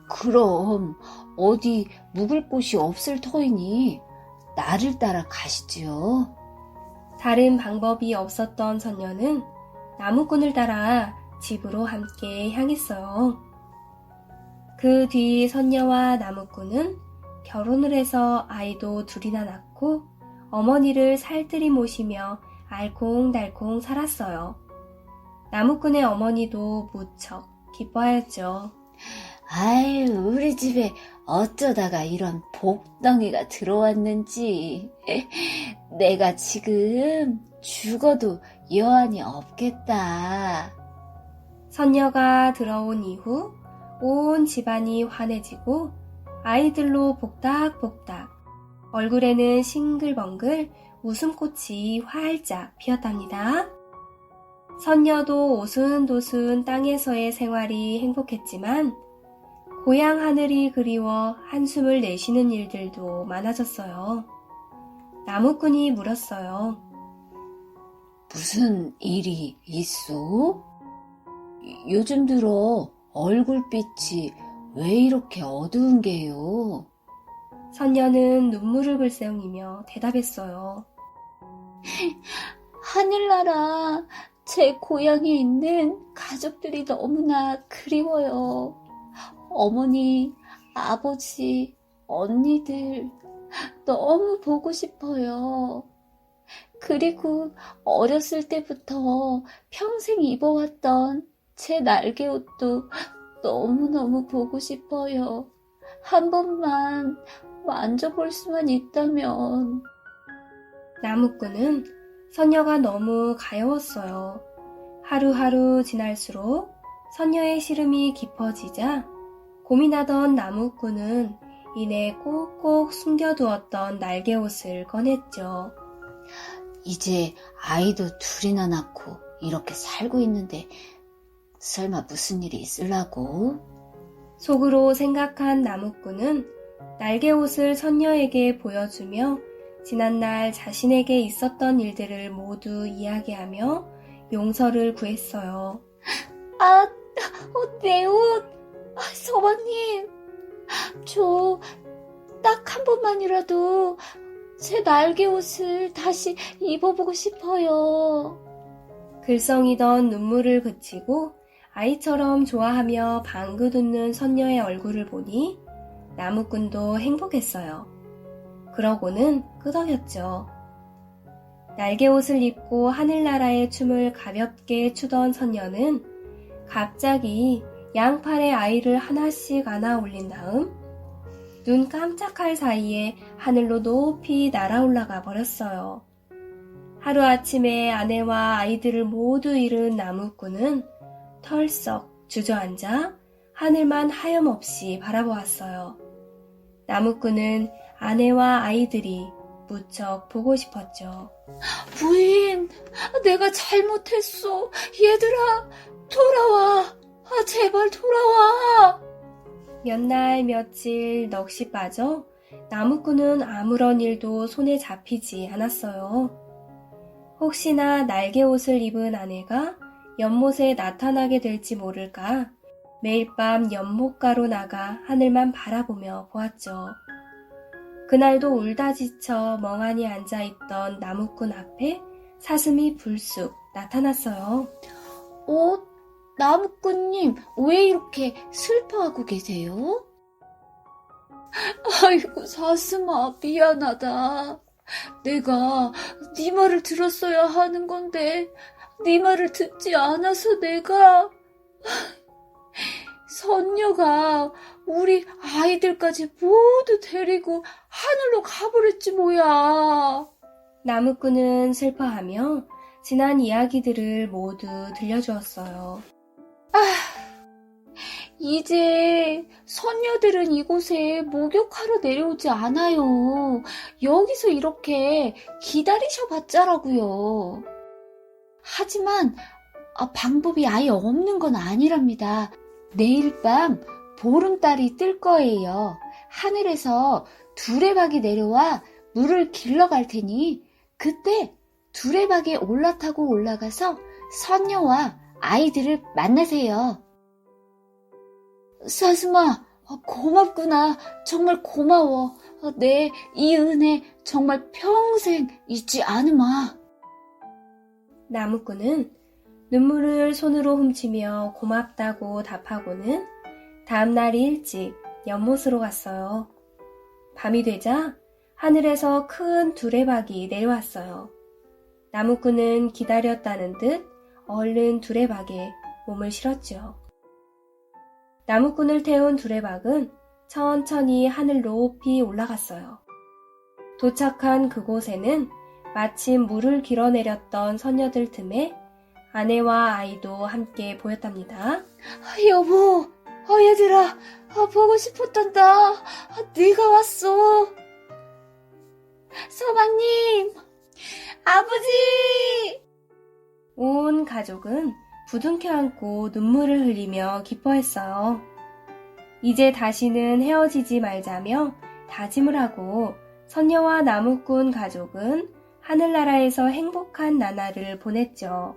그럼 어디 묵을 곳이 없을 터이니 나를 따라 가시지요. 다른 방법이 없었던 선녀는 나무꾼을 따라 집으로 함께 향했어요. 그 뒤 선녀와 나무꾼은 결혼을 해서 아이도 둘이나 낳고 어머니를 살뜰히 모시며 알콩달콩 살았어요. 나무꾼의 어머니도 무척 기뻐하였죠. 아유, 우리 집에 어쩌다가 이런 복덩이가 들어왔는지. 내가 지금 죽어도 여한이 없겠다. 선녀가 들어온 이후 온 집안이 환해지고 아이들로 복닥복닥 얼굴에는 싱글벙글 웃음꽃이 활짝 피었답니다. 선녀도 오순도순 땅에서의 생활이 행복했지만 고향 하늘이 그리워 한숨을 내쉬는 일들도 많아졌어요. 나무꾼이 물었어요. 무슨 일이 있어? 요즘 들어 얼굴빛이 왜 이렇게 어두운 게요? 선녀는 눈물을 글썽이며 대답했어요. 하늘나라, 제 고향에 있는 가족들이 너무나 그리워요. 어머니, 아버지, 언니들, 너무 보고 싶어요. 그리고 어렸을 때부터 평생 입어왔던 제 날개 옷도 너무너무 보고 싶어요. 한 번만 만져볼 수만 있다면. 나무꾼은 선녀가 너무 가여웠어요. 하루하루 지날수록 선녀의 시름이 깊어지자 고민하던 나무꾼은 이내 꼭꼭 숨겨두었던 날개옷을 꺼냈죠. 이제 아이도 둘이나 낳고 이렇게 살고 있는데 설마 무슨 일이 있으려고? 속으로 생각한 나무꾼은 날개옷을 선녀에게 보여주며 지난날 자신에게 있었던 일들을 모두 이야기하며 용서를 구했어요. 내 옷! 서방님, 저 딱 한 번만이라도 제 날개 옷을 다시 입어보고 싶어요. 글썽이던 눈물을 그치고 아이처럼 좋아하며 방긋 웃는 선녀의 얼굴을 보니 나무꾼도 행복했어요. 그러고는 끄덕였죠. 날개옷을 입고 하늘나라의 춤을 가볍게 추던 선녀는 갑자기 양팔에 아이를 하나씩 안아 올린 다음 눈 깜짝할 사이에 하늘로 높이 날아올라가 버렸어요. 하루아침에 아내와 아이들을 모두 잃은 나무꾼은 털썩 주저앉아 하늘만 하염없이 바라보았어요. 나무꾼은 아내와 아이들이 무척 보고 싶었죠. 부인, 내가 잘못했어. 얘들아, 돌아와. 제발 돌아와. 몇 날 며칠 넋이 빠져 나무꾼은 아무런 일도 손에 잡히지 않았어요. 혹시나 날개옷을 입은 아내가 연못에 나타나게 될지 모를까 매일 밤 연못가로 나가 하늘만 바라보며 보았죠. 그날도 울다 지쳐 멍하니 앉아있던 나무꾼 앞에 사슴이 불쑥 나타났어요. 나무꾼님, 왜 이렇게 슬퍼하고 계세요? 아이고, 사슴아, 미안하다. 내가 네 말을 들었어야 하는 건데 네 말을 듣지 않아서 내가 선녀가 우리 아이들까지 모두 데리고 하늘로 가버렸지 뭐야. 나무꾼은 슬퍼하며 지난 이야기들을 모두 들려주었어요. 이제 선녀들은 이곳에 목욕하러 내려오지 않아요. 여기서 이렇게 기다리셔 봤자라고요. 하지만 방법이 아예 없는 건 아니랍니다. 내일 밤 보름달이 뜰 거예요. 하늘에서 두레박이 내려와 물을 길러갈 테니 그때 두레박에 올라타고 올라가서 선녀와 아이들을 만나세요. 사슴아, 고맙구나. 정말 고마워. 내 이 은혜 정말 평생 잊지 않으마. 나무꾼은 눈물을 손으로 훔치며 고맙다고 답하고는 다음날 일찍 연못으로 갔어요. 밤이 되자 하늘에서 큰 두레박이 내려왔어요. 나무꾼은 기다렸다는 듯 얼른 두레박에 몸을 실었죠. 나무꾼을 태운 두레박은 천천히 하늘 높이 올라갔어요. 도착한 그곳에는 마침 물을 길어내렸던 선녀들 틈에 아내와 아이도 함께 보였답니다. 여보, 얘들아, 보고 싶었단다. 네가 왔어. 서방님, 아버지! 온 가족은 부둥켜 안고 눈물을 흘리며 기뻐했어요. 이제 다시는 헤어지지 말자며 다짐을 하고 선녀와 나무꾼 가족은 하늘나라에서 행복한 나날을 보냈죠.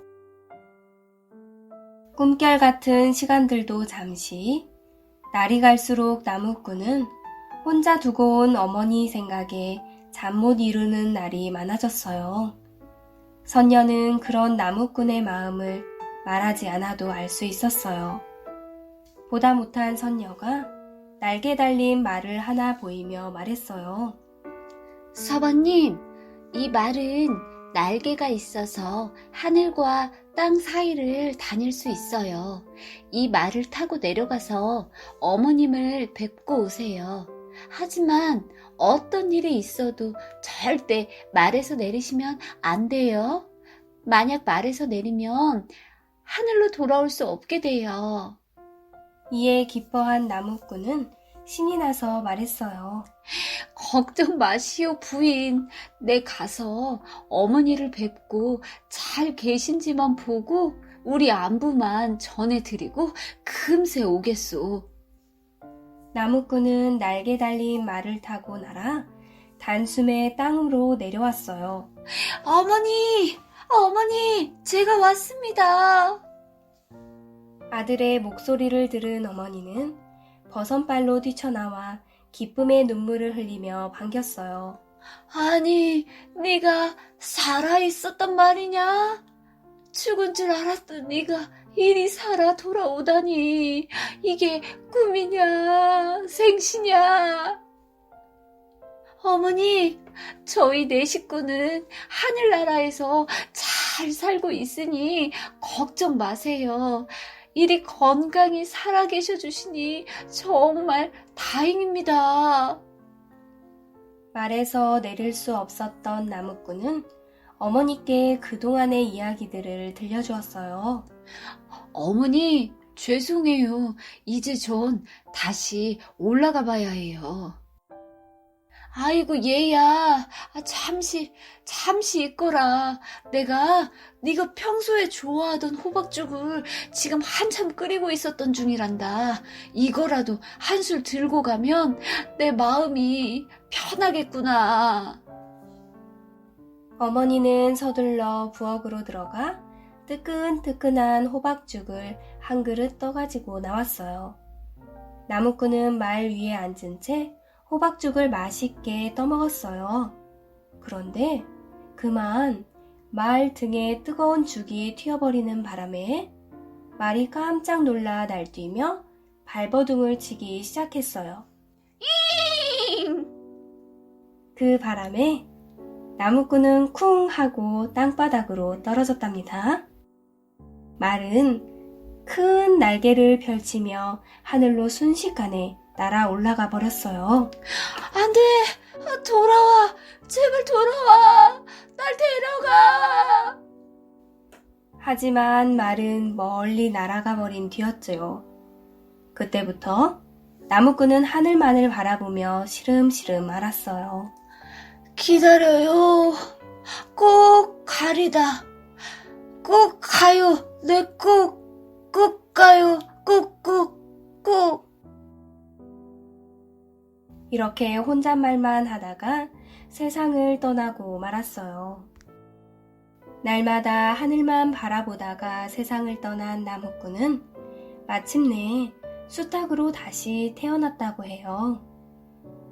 꿈결 같은 시간들도 잠시, 날이 갈수록 나무꾼은 혼자 두고 온 어머니 생각에 잠 못 이루는 날이 많아졌어요. 선녀는 그런 나무꾼의 마음을 말하지 않아도 알 수 있었어요. 보다 못한 선녀가 날개 달린 말을 하나 보이며 말했어요. 서방님, 이 말은 날개가 있어서 하늘과 땅 사이를 다닐 수 있어요. 이 말을 타고 내려가서 어머님을 뵙고 오세요. 하지만 어떤 일이 있어도 절대 말에서 내리시면 안 돼요. 만약 말에서 내리면 하늘로 돌아올 수 없게 돼요. 이에 기뻐한 나무꾼은 신이 나서 말했어요. 걱정 마시오, 부인. 내 가서 어머니를 뵙고 잘 계신지만 보고 우리 안부만 전해드리고 금세 오겠소. 나무꾼은 날개 달린 말을 타고 날아 단숨에 땅으로 내려왔어요. 어머니, 제가 왔습니다. 아들의 목소리를 들은 어머니는 버선발로 뛰쳐나와 기쁨의 눈물을 흘리며 반겼어요. 아니, 네가 살아있었단 말이냐? 죽은 줄 알았던 네가 이리 살아 돌아오다니. 이게 꿈이냐, 생시냐? 어머니, 저희 네 식구는 하늘나라에서 잘 살고 있으니 걱정 마세요. 이리 건강히 살아계셔 주시니 정말 다행입니다. 말에서 내릴 수 없었던 나무꾼은 어머니께 그동안의 이야기들을 들려주었어요. 어머니, 죄송해요. 이제 전 다시 올라가 봐야 해요. 아이고, 얘야. 잠시 있거라. 내가 네가 평소에 좋아하던 호박죽을 지금 한참 끓이고 있었던 중이란다. 이거라도 한술 들고 가면 내 마음이 편하겠구나. 어머니는 서둘러 부엌으로 들어가 뜨끈뜨끈한 호박죽을 한 그릇 떠가지고 나왔어요. 나무꾼은 말 위에 앉은 채 호박죽을 맛있게 떠먹었어요. 그런데 그만 말 등에 뜨거운 죽이 튀어버리는 바람에 말이 깜짝 놀라 날뛰며 발버둥을 치기 시작했어요. 그 바람에 나무꾼은 쿵 하고 땅바닥으로 떨어졌답니다. 말은 큰 날개를 펼치며 하늘로 순식간에 날아 올라가 버렸어요. 안 돼! 돌아와! 제발 돌아와! 날 데려가! 하지만 말은 멀리 날아가 버린 뒤였죠. 그때부터 나무꾼은 하늘만을 바라보며 시름시름 앓았어요. 기다려요. 꼭 가리다. 꼭 가요. 네, 꼭 가요. 꼭. 이렇게 혼잣말만 하다가 세상을 떠나고 말았어요. 날마다 하늘만 바라보다가 세상을 떠난 나무꾼은 마침내 수탉으로 다시 태어났다고 해요.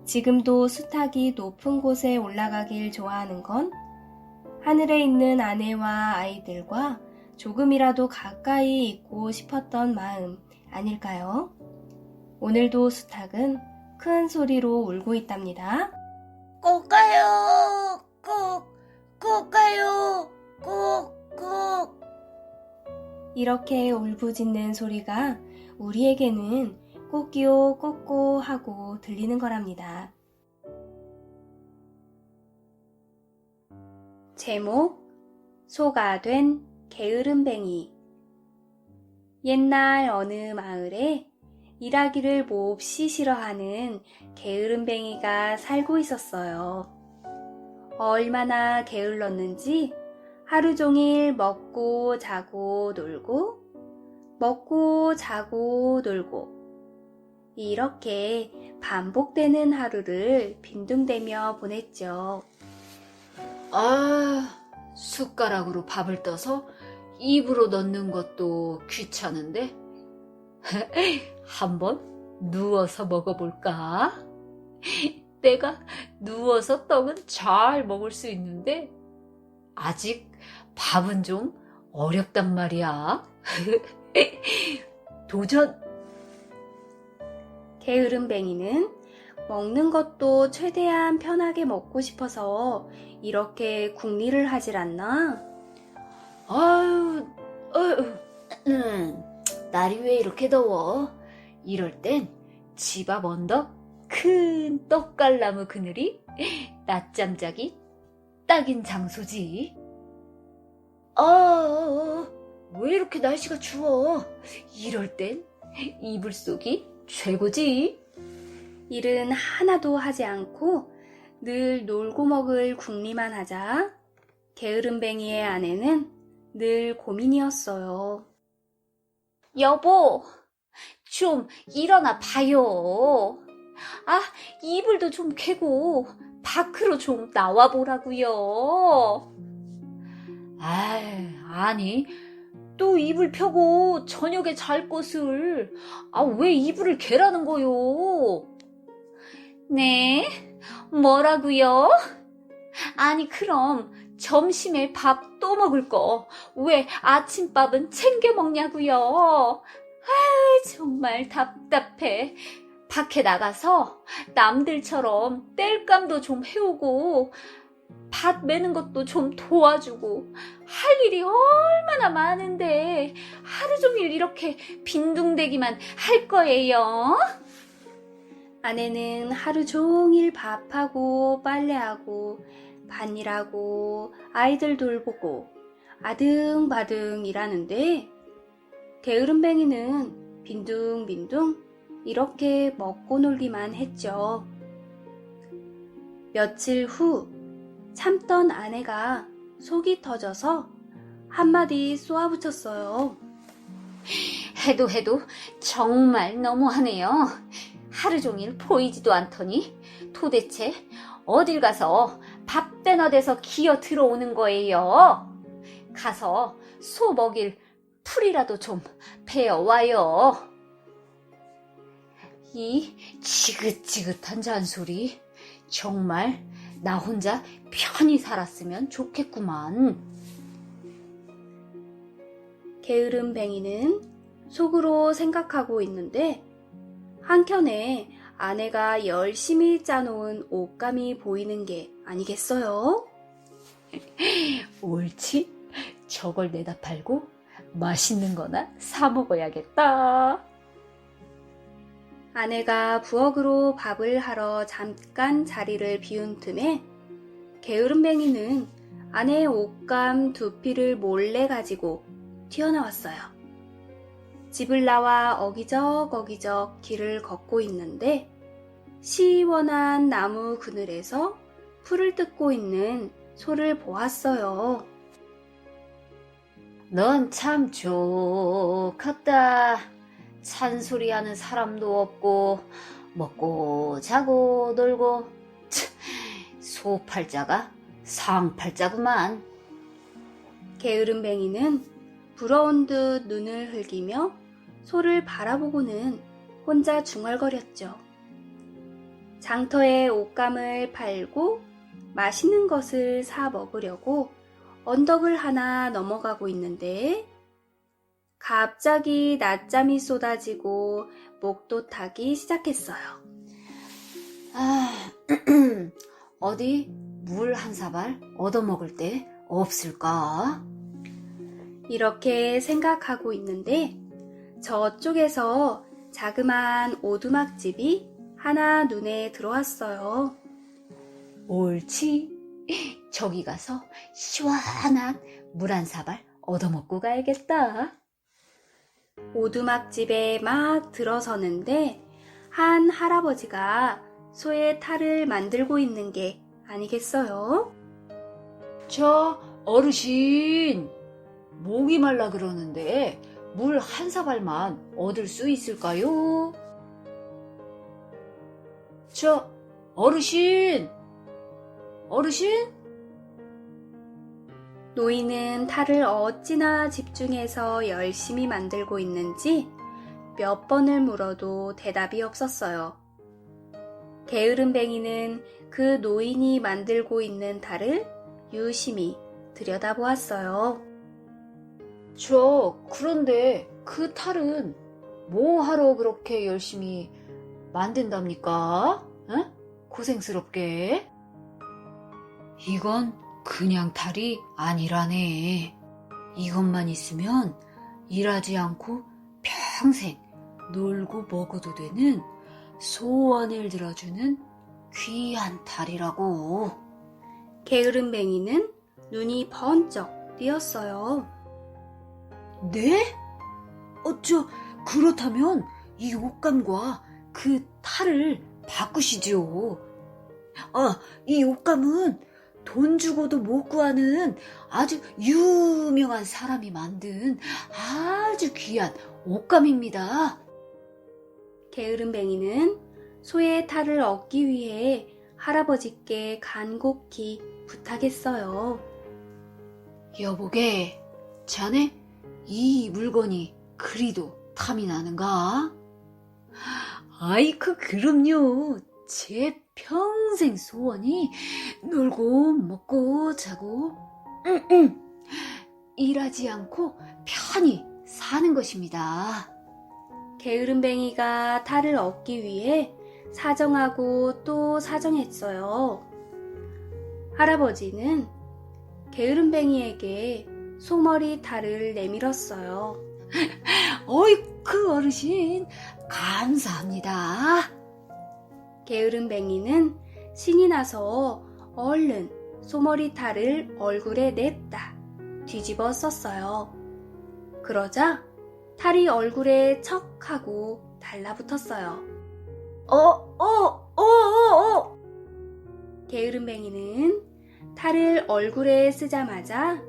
지금도 수탉이 높은 곳에 올라가길 좋아하는 건 하늘에 있는 아내와 아이들과 조금이라도 가까이 있고 싶었던 마음 아닐까요? 오늘도 수탉은 큰 소리로 울고 있답니다. 꼭 가요. 꼭 가요. 꼭. 이렇게 울부짖는 소리가 우리에게는 꼬끼오 꼬꼬 하고 들리는 거랍니다. 제목 소가 된 게으름뱅이. 옛날 어느 마을에 일하기를 몹시 싫어하는 게으름뱅이가 살고 있었어요. 얼마나 게을렀는지 하루 종일 먹고 자고 놀고 먹고 자고 놀고 이렇게 반복되는 하루를 빈둥대며 보냈죠. 숟가락으로 밥을 떠서 입으로 넣는 것도 귀찮은데 한번 누워서 먹어볼까? 내가 누워서 떡은 잘 먹을 수 있는데 아직 밥은 좀 어렵단 말이야. 도전! 게으름뱅이는 먹는 것도 최대한 편하게 먹고 싶어서 이렇게 궁리를 하질 않나? 아유, 날이 왜 이렇게 더워? 이럴 땐 집 앞 언덕 큰 떡갈나무 그늘이 낮잠 자기 딱인 장소지. 왜 이렇게 날씨가 추워? 이럴 땐 이불 속이 최고지. 일은 하나도 하지 않고 늘 놀고 먹을 궁리만 하자 게으름뱅이의 아내는 늘 고민이었어요. 여보, 좀 일어나 봐요. 이불도 좀 개고 밖으로 좀 나와 보라고요. 아니, 또 이불 펴고 저녁에 잘 것을. 왜 이불을 개라는 거요? 네? 뭐라고요? 아니, 그럼 점심에 밥 또 먹을 거 왜 아침밥은 챙겨 먹냐고요? 정말 답답해. 밖에 나가서 남들처럼 땔감도 좀 해오고 밭 매는 것도 좀 도와주고 할 일이 얼마나 많은데 하루 종일 이렇게 빈둥대기만 할 거예요? 아내는 하루 종일 밥하고 빨래하고 밭일하고 아이들 돌보고 아등바등 일하는데 게으름뱅이는 빈둥빈둥 이렇게 먹고 놀기만 했죠. 며칠 후 참던 아내가 속이 터져서 한마디 쏘아붙였어요. 해도 정말 너무하네요. 하루 종일 보이지도 않더니 도대체 어딜 가서 밥대낮에서 기어 들어오는 거예요. 가서 소 먹일 풀이라도 좀 베어와요. 이 지긋지긋한 잔소리 정말 나 혼자 편히 살았으면 좋겠구만. 게으름뱅이는 속으로 생각하고 있는데 한켠에 아내가 열심히 짜놓은 옷감이 보이는 게 아니겠어요? 옳지? 저걸 내다 팔고 맛있는 거나 사 먹어야겠다. 아내가 부엌으로 밥을 하러 잠깐 자리를 비운 틈에 게으름뱅이는 아내의 옷감 2피를 몰래 가지고 튀어나왔어요. 집을 나와 어기적 길을 걷고 있는데 시원한 나무 그늘에서 풀을 뜯고 있는 소를 보았어요. 넌 참 좋겠다. 찬소리하는 사람도 없고 먹고 자고 놀고 소팔자가 상팔자구만. 게으름뱅이는 부러운 듯 눈을 흘기며 소를 바라보고는 혼자 중얼거렸죠. 장터에 옷감을 팔고 맛있는 것을 사 먹으려고 언덕을 하나 넘어가고 있는데 갑자기 낮잠이 쏟아지고 목도 타기 시작했어요. 어디 물 한 사발 얻어먹을 때 없을까? 이렇게 생각하고 있는데 저쪽에서 자그마한 오두막집이 하나 눈에 들어왔어요. 옳지. 저기 가서 시원한 물 한 사발 얻어먹고 가야겠다. 오두막집에 막 들어서는데 한 할아버지가 소의 탈을 만들고 있는 게 아니겠어요? 저 어르신, 목이 말라 그러는데 물 한 사발만 얻을 수 있을까요? 저 어르신! 노인은 탈을 어찌나 집중해서 열심히 만들고 있는지 몇 번을 물어도 대답이 없었어요. 게으름뱅이는 그 노인이 만들고 있는 탈을 유심히 들여다보았어요. 그런데 그 탈은 뭐 하러 그렇게 열심히 만든답니까? 응? 고생스럽게. 이건 그냥 탈이 아니라네. 이것만 있으면 일하지 않고 평생 놀고 먹어도 되는 소원을 들어주는 귀한 탈이라고. 게으름뱅이는 눈이 번쩍 뜨였어요. 네? 그렇다면 이 옷감과 그 탈을 바꾸시지요. 이 옷감은 돈 주고도 못 구하는 아주 유명한 사람이 만든 아주 귀한 옷감입니다. 게으름뱅이는 소의 탈을 얻기 위해 할아버지께 간곡히 부탁했어요. 여보게, 자네 이 물건이 그리도 탐이 나는가? 아이쿠, 그럼요. 제 평생 소원이 놀고 먹고 자고 일하지 않고 편히 사는 것입니다. 게으름뱅이가 탈을 얻기 위해 사정하고 또 사정했어요. 할아버지는 게으름뱅이에게 소머리 탈을 내밀었어요. 어이쿠, 어르신, 감사합니다. 게으름뱅이는 신이 나서 얼른 소머리 탈을 얼굴에 냅다 뒤집어 썼어요. 그러자 탈이 얼굴에 척 하고 달라붙었어요. 게으름뱅이는 탈을 얼굴에 쓰자마자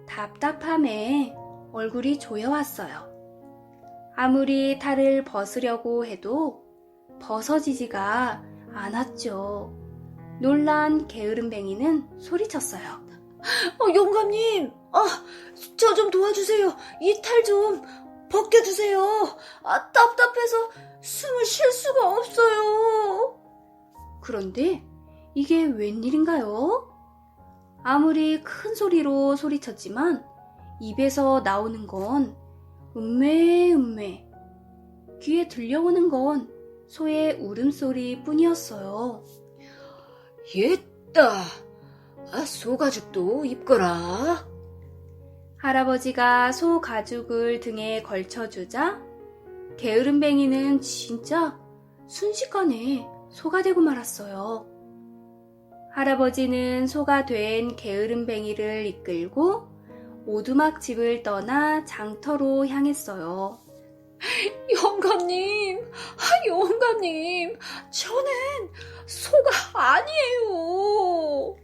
답답함에 얼굴이 조여왔어요. 아무리 탈을 벗으려고 해도 벗어지지가 않았죠. 놀란 게으름뱅이는 소리쳤어요. 영감님, 저 좀 도와주세요. 이 탈 좀 벗겨주세요. 답답해서 숨을 쉴 수가 없어요. 그런데 이게 웬일인가요? 아무리 큰 소리로 소리쳤지만 입에서 나오는 건 음메. 귀에 들려오는 건 소의 울음소리 뿐이었어요. 옛다. 소가죽도 입거라. 할아버지가 소 가죽을 등에 걸쳐주자 게으름뱅이는 진짜 순식간에 소가 되고 말았어요. 할아버지는 소가 된 게으름뱅이를 이끌고 오두막집을 떠나 장터로 향했어요. 영감님, 저는 소가 아니에요.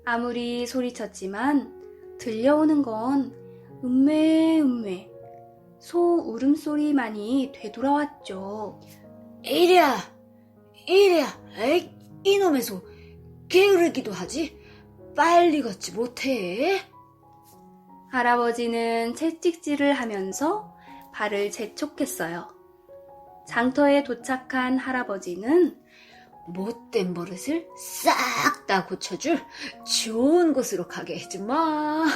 아무리 소리쳤지만 들려오는 건 음메 소 울음소리만이 되돌아왔죠. 이랴, 에이, 이놈의 소, 게으르기도 하지, 빨리 걷지 못해. 할아버지는 채찍질을 하면서 발을 재촉했어요. 장터에 도착한 할아버지는 못된 버릇을 싹 다 고쳐줄 좋은 곳으로 가게 해주마.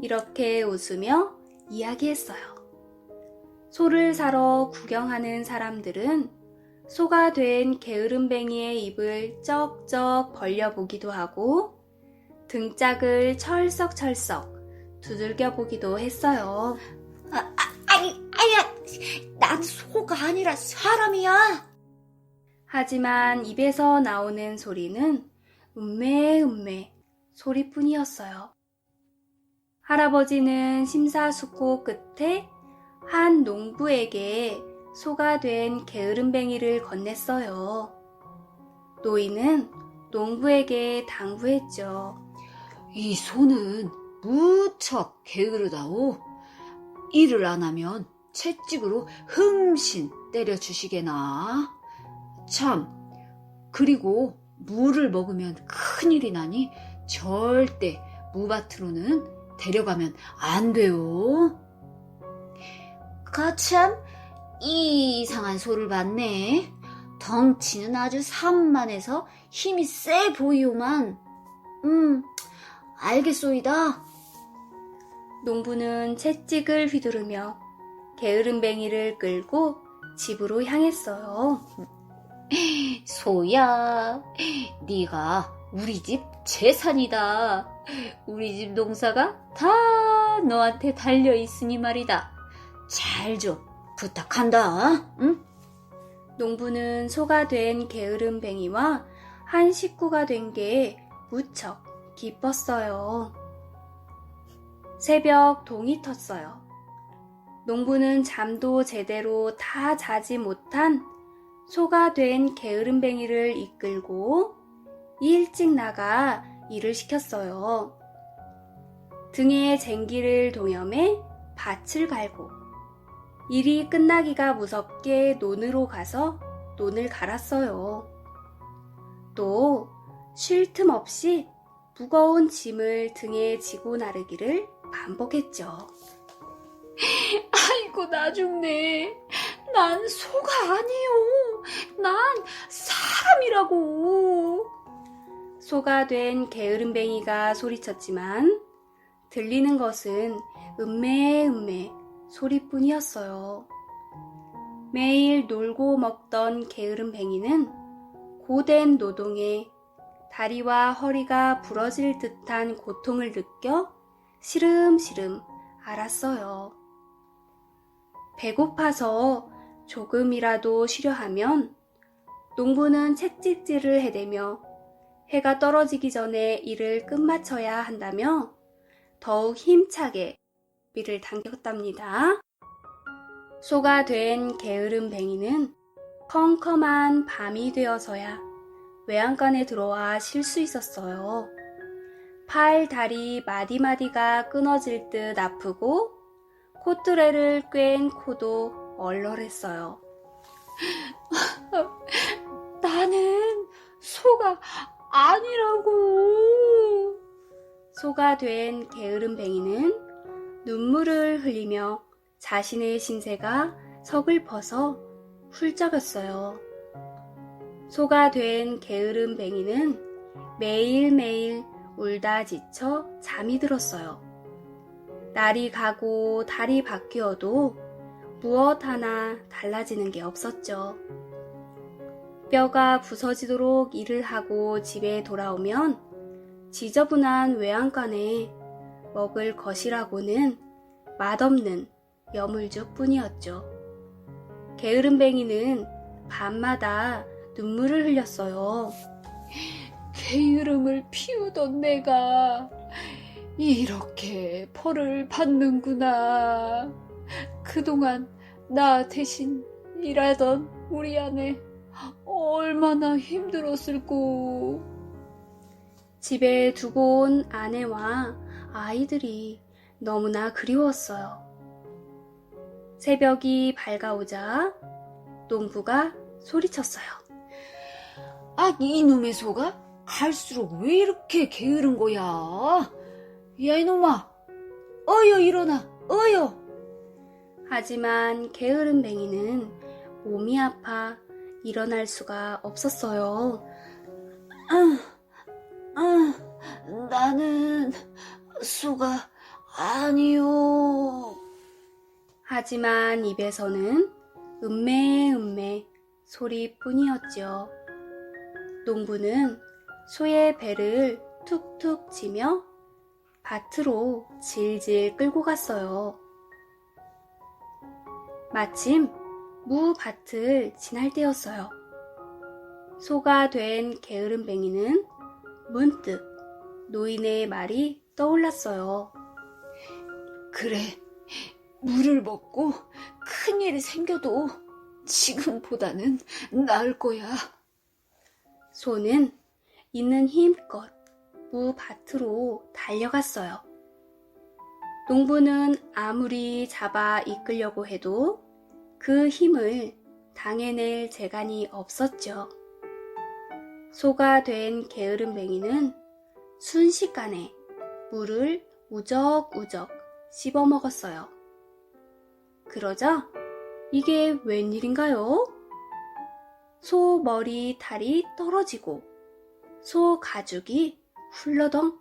이렇게 웃으며 이야기했어요. 소를 사러 구경하는 사람들은 소가 된 게으름뱅이의 입을 쩍쩍 벌려보기도 하고 등짝을 철썩철썩 두들겨 보기도 했어요. 아니야, 난 소가 아니라 사람이야. 하지만 입에서 나오는 소리는 음메 소리뿐이었어요. 할아버지는 심사숙고 끝에 한 농부에게 소가 된 게으름뱅이를 건넸어요. 노인은 농부에게 당부했죠. 이 소는 무척 게으르다오. 일을 안 하면 채찍으로 흠신 때려주시게나. 참, 그리고 물을 먹으면 큰일이 나니 절대 무밭으로는 데려가면 안 돼요. 거참, 이상한 소를 봤네. 덩치는 아주 산만해서 힘이 세 보이오만. 알겠소이다. 농부는 채찍을 휘두르며 게으름뱅이를 끌고 집으로 향했어요. 소야, 네가 우리 집 재산이다. 우리 집 농사가 다 너한테 달려 있으니 말이다. 잘 좀 부탁한다. 응? 농부는 소가 된 게으름뱅이와 한 식구가 된 게 무척 기뻤어요. 새벽 동이 텄어요. 농부는 잠도 제대로 다 자지 못한 소가 된 게으름뱅이를 이끌고 일찍 나가 일을 시켰어요. 등에 쟁기를 동여매 밭을 갈고 일이 끝나기가 무섭게 논으로 가서 논을 갈았어요. 또 쉴 틈 없이 무거운 짐을 등에 지고 나르기를 반복했죠. 아이고, 나 죽네. 난 소가 아니요. 난 사람이라고. 소가 된 게으름뱅이가 소리쳤지만 들리는 것은 음메음메 소리뿐이었어요. 매일 놀고 먹던 게으름뱅이는 고된 노동에 다리와 허리가 부러질 듯한 고통을 느껴 시름시름 앓았어요. 배고파서 조금이라도 쉬려 하면 농부는 채찍질을 해대며 해가 떨어지기 전에 일을 끝마쳐야 한다며 더욱 힘차게 비를 당겼답니다. 소가 된 게으름뱅이는 컴컴한 밤이 되어서야 외양간에 들어와 쉴 수 있었어요. 팔, 다리 마디마디가 끊어질 듯 아프고 콧뚜레를 꿰인 코도 얼얼했어요. 나는 소가 아니라고. 소가 된 게으름뱅이는 눈물을 흘리며 자신의 신세가 서글퍼서 훌쩍였어요. 소가 된 게으름뱅이는 매일매일 울다 지쳐 잠이 들었어요. 날이 가고 달이 바뀌어도 무엇 하나 달라지는 게 없었죠. 뼈가 부서지도록 일을 하고 집에 돌아오면 지저분한 외양간에 먹을 것이라고는 맛없는 여물죽뿐이었죠. 게으름뱅이는 밤마다 눈물을 흘렸어요. 게으름을 피우던 내가 이렇게 벌을 받는구나. 그동안 나 대신 일하던 우리 아내 얼마나 힘들었을꼬. 집에 두고 온 아내와 아이들이 너무나 그리웠어요. 새벽이 밝아오자 농부가 소리쳤어요. 아, 이놈의 소가 갈수록 왜 이렇게 게으른 거야? 야, 이놈아, 어여 일어나, 어여. 하지만 게으름뱅이는 몸이 아파 일어날 수가 없었어요. 나는 소가 아니요. 하지만 입에서는 음메음메 소리뿐이었죠. 농부는 소의 배를 툭툭 치며 밭으로 질질 끌고 갔어요. 마침 무밭을 지날 때였어요. 소가 된 게으름뱅이는 문득 노인의 말이 떠올랐어요. 그래, 물을 먹고 큰일이 생겨도 지금보다는 나을 거야. 소는 있는 힘껏 무밭으로 달려갔어요. 농부는 아무리 잡아 이끌려고 해도 그 힘을 당해낼 재간이 없었죠. 소가 된 게으름뱅이는 순식간에 물을 우적우적 씹어먹었어요. 그러자 이게 웬일인가요? 소 머리 탈이 떨어지고 소 가죽이 훌러덩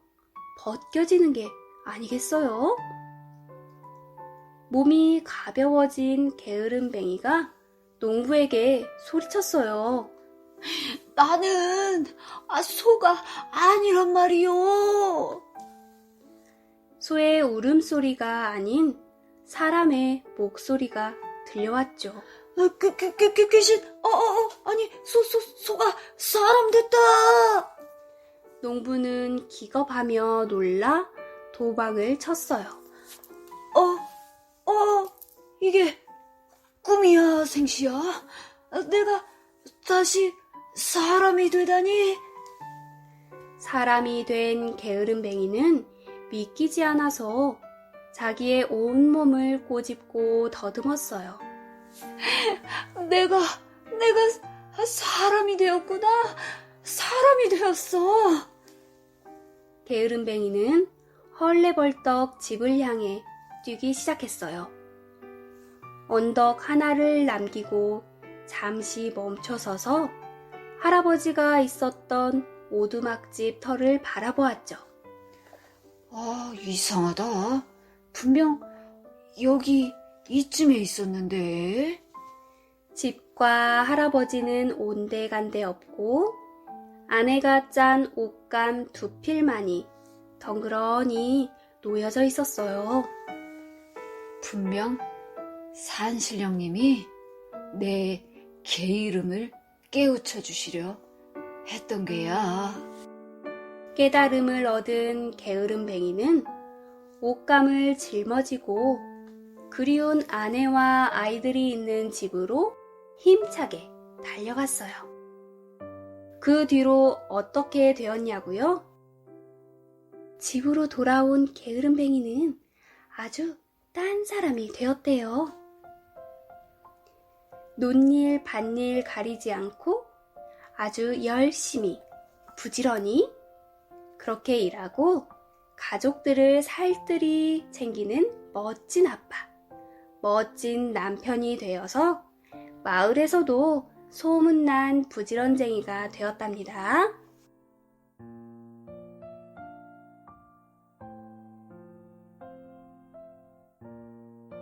벗겨지는 게 아니겠어요? 몸이 가벼워진 게으름뱅이가 농부에게 소리쳤어요. 나는 소가 아니란 말이요. 소의 울음소리가 아닌 사람의 목소리가 들려왔죠. 귀신, 아니, 소가 사람 됐다. 농부는 기겁하며 놀라 도망을 쳤어요. 이게 꿈이야, 생시야? 내가 다시 사람이 되다니? 사람이 된 게으름뱅이는 믿기지 않아서 자기의 온몸을 꼬집고 더듬었어요. 내가 사람이 되었구나. 사람이 되었어. 게으름뱅이는 헐레벌떡 집을 향해 뛰기 시작했어요. 언덕 하나를 남기고 잠시 멈춰서서 할아버지가 있었던 오두막집 터를 바라보았죠. 이상하다. 분명 여기 이쯤에 있었는데. 집과 할아버지는 온데간데 없고 아내가 짠 옷감 2필만이 덩그러니 놓여져 있었어요. 분명 산신령님이 내 게으름을 깨우쳐 주시려 했던 게야. 깨달음을 얻은 게으름뱅이는 옷감을 짊어지고 그리운 아내와 아이들이 있는 집으로 힘차게 달려갔어요. 그 뒤로 어떻게 되었냐고요? 집으로 돌아온 게으름뱅이는 아주 딴 사람이 되었대요. 논일 밭일 가리지 않고 아주 열심히 부지런히 그렇게 일하고 가족들을 살뜰히 챙기는 멋진 아빠, 멋진 남편이 되어서 마을에서도 소문난 부지런쟁이가 되었답니다.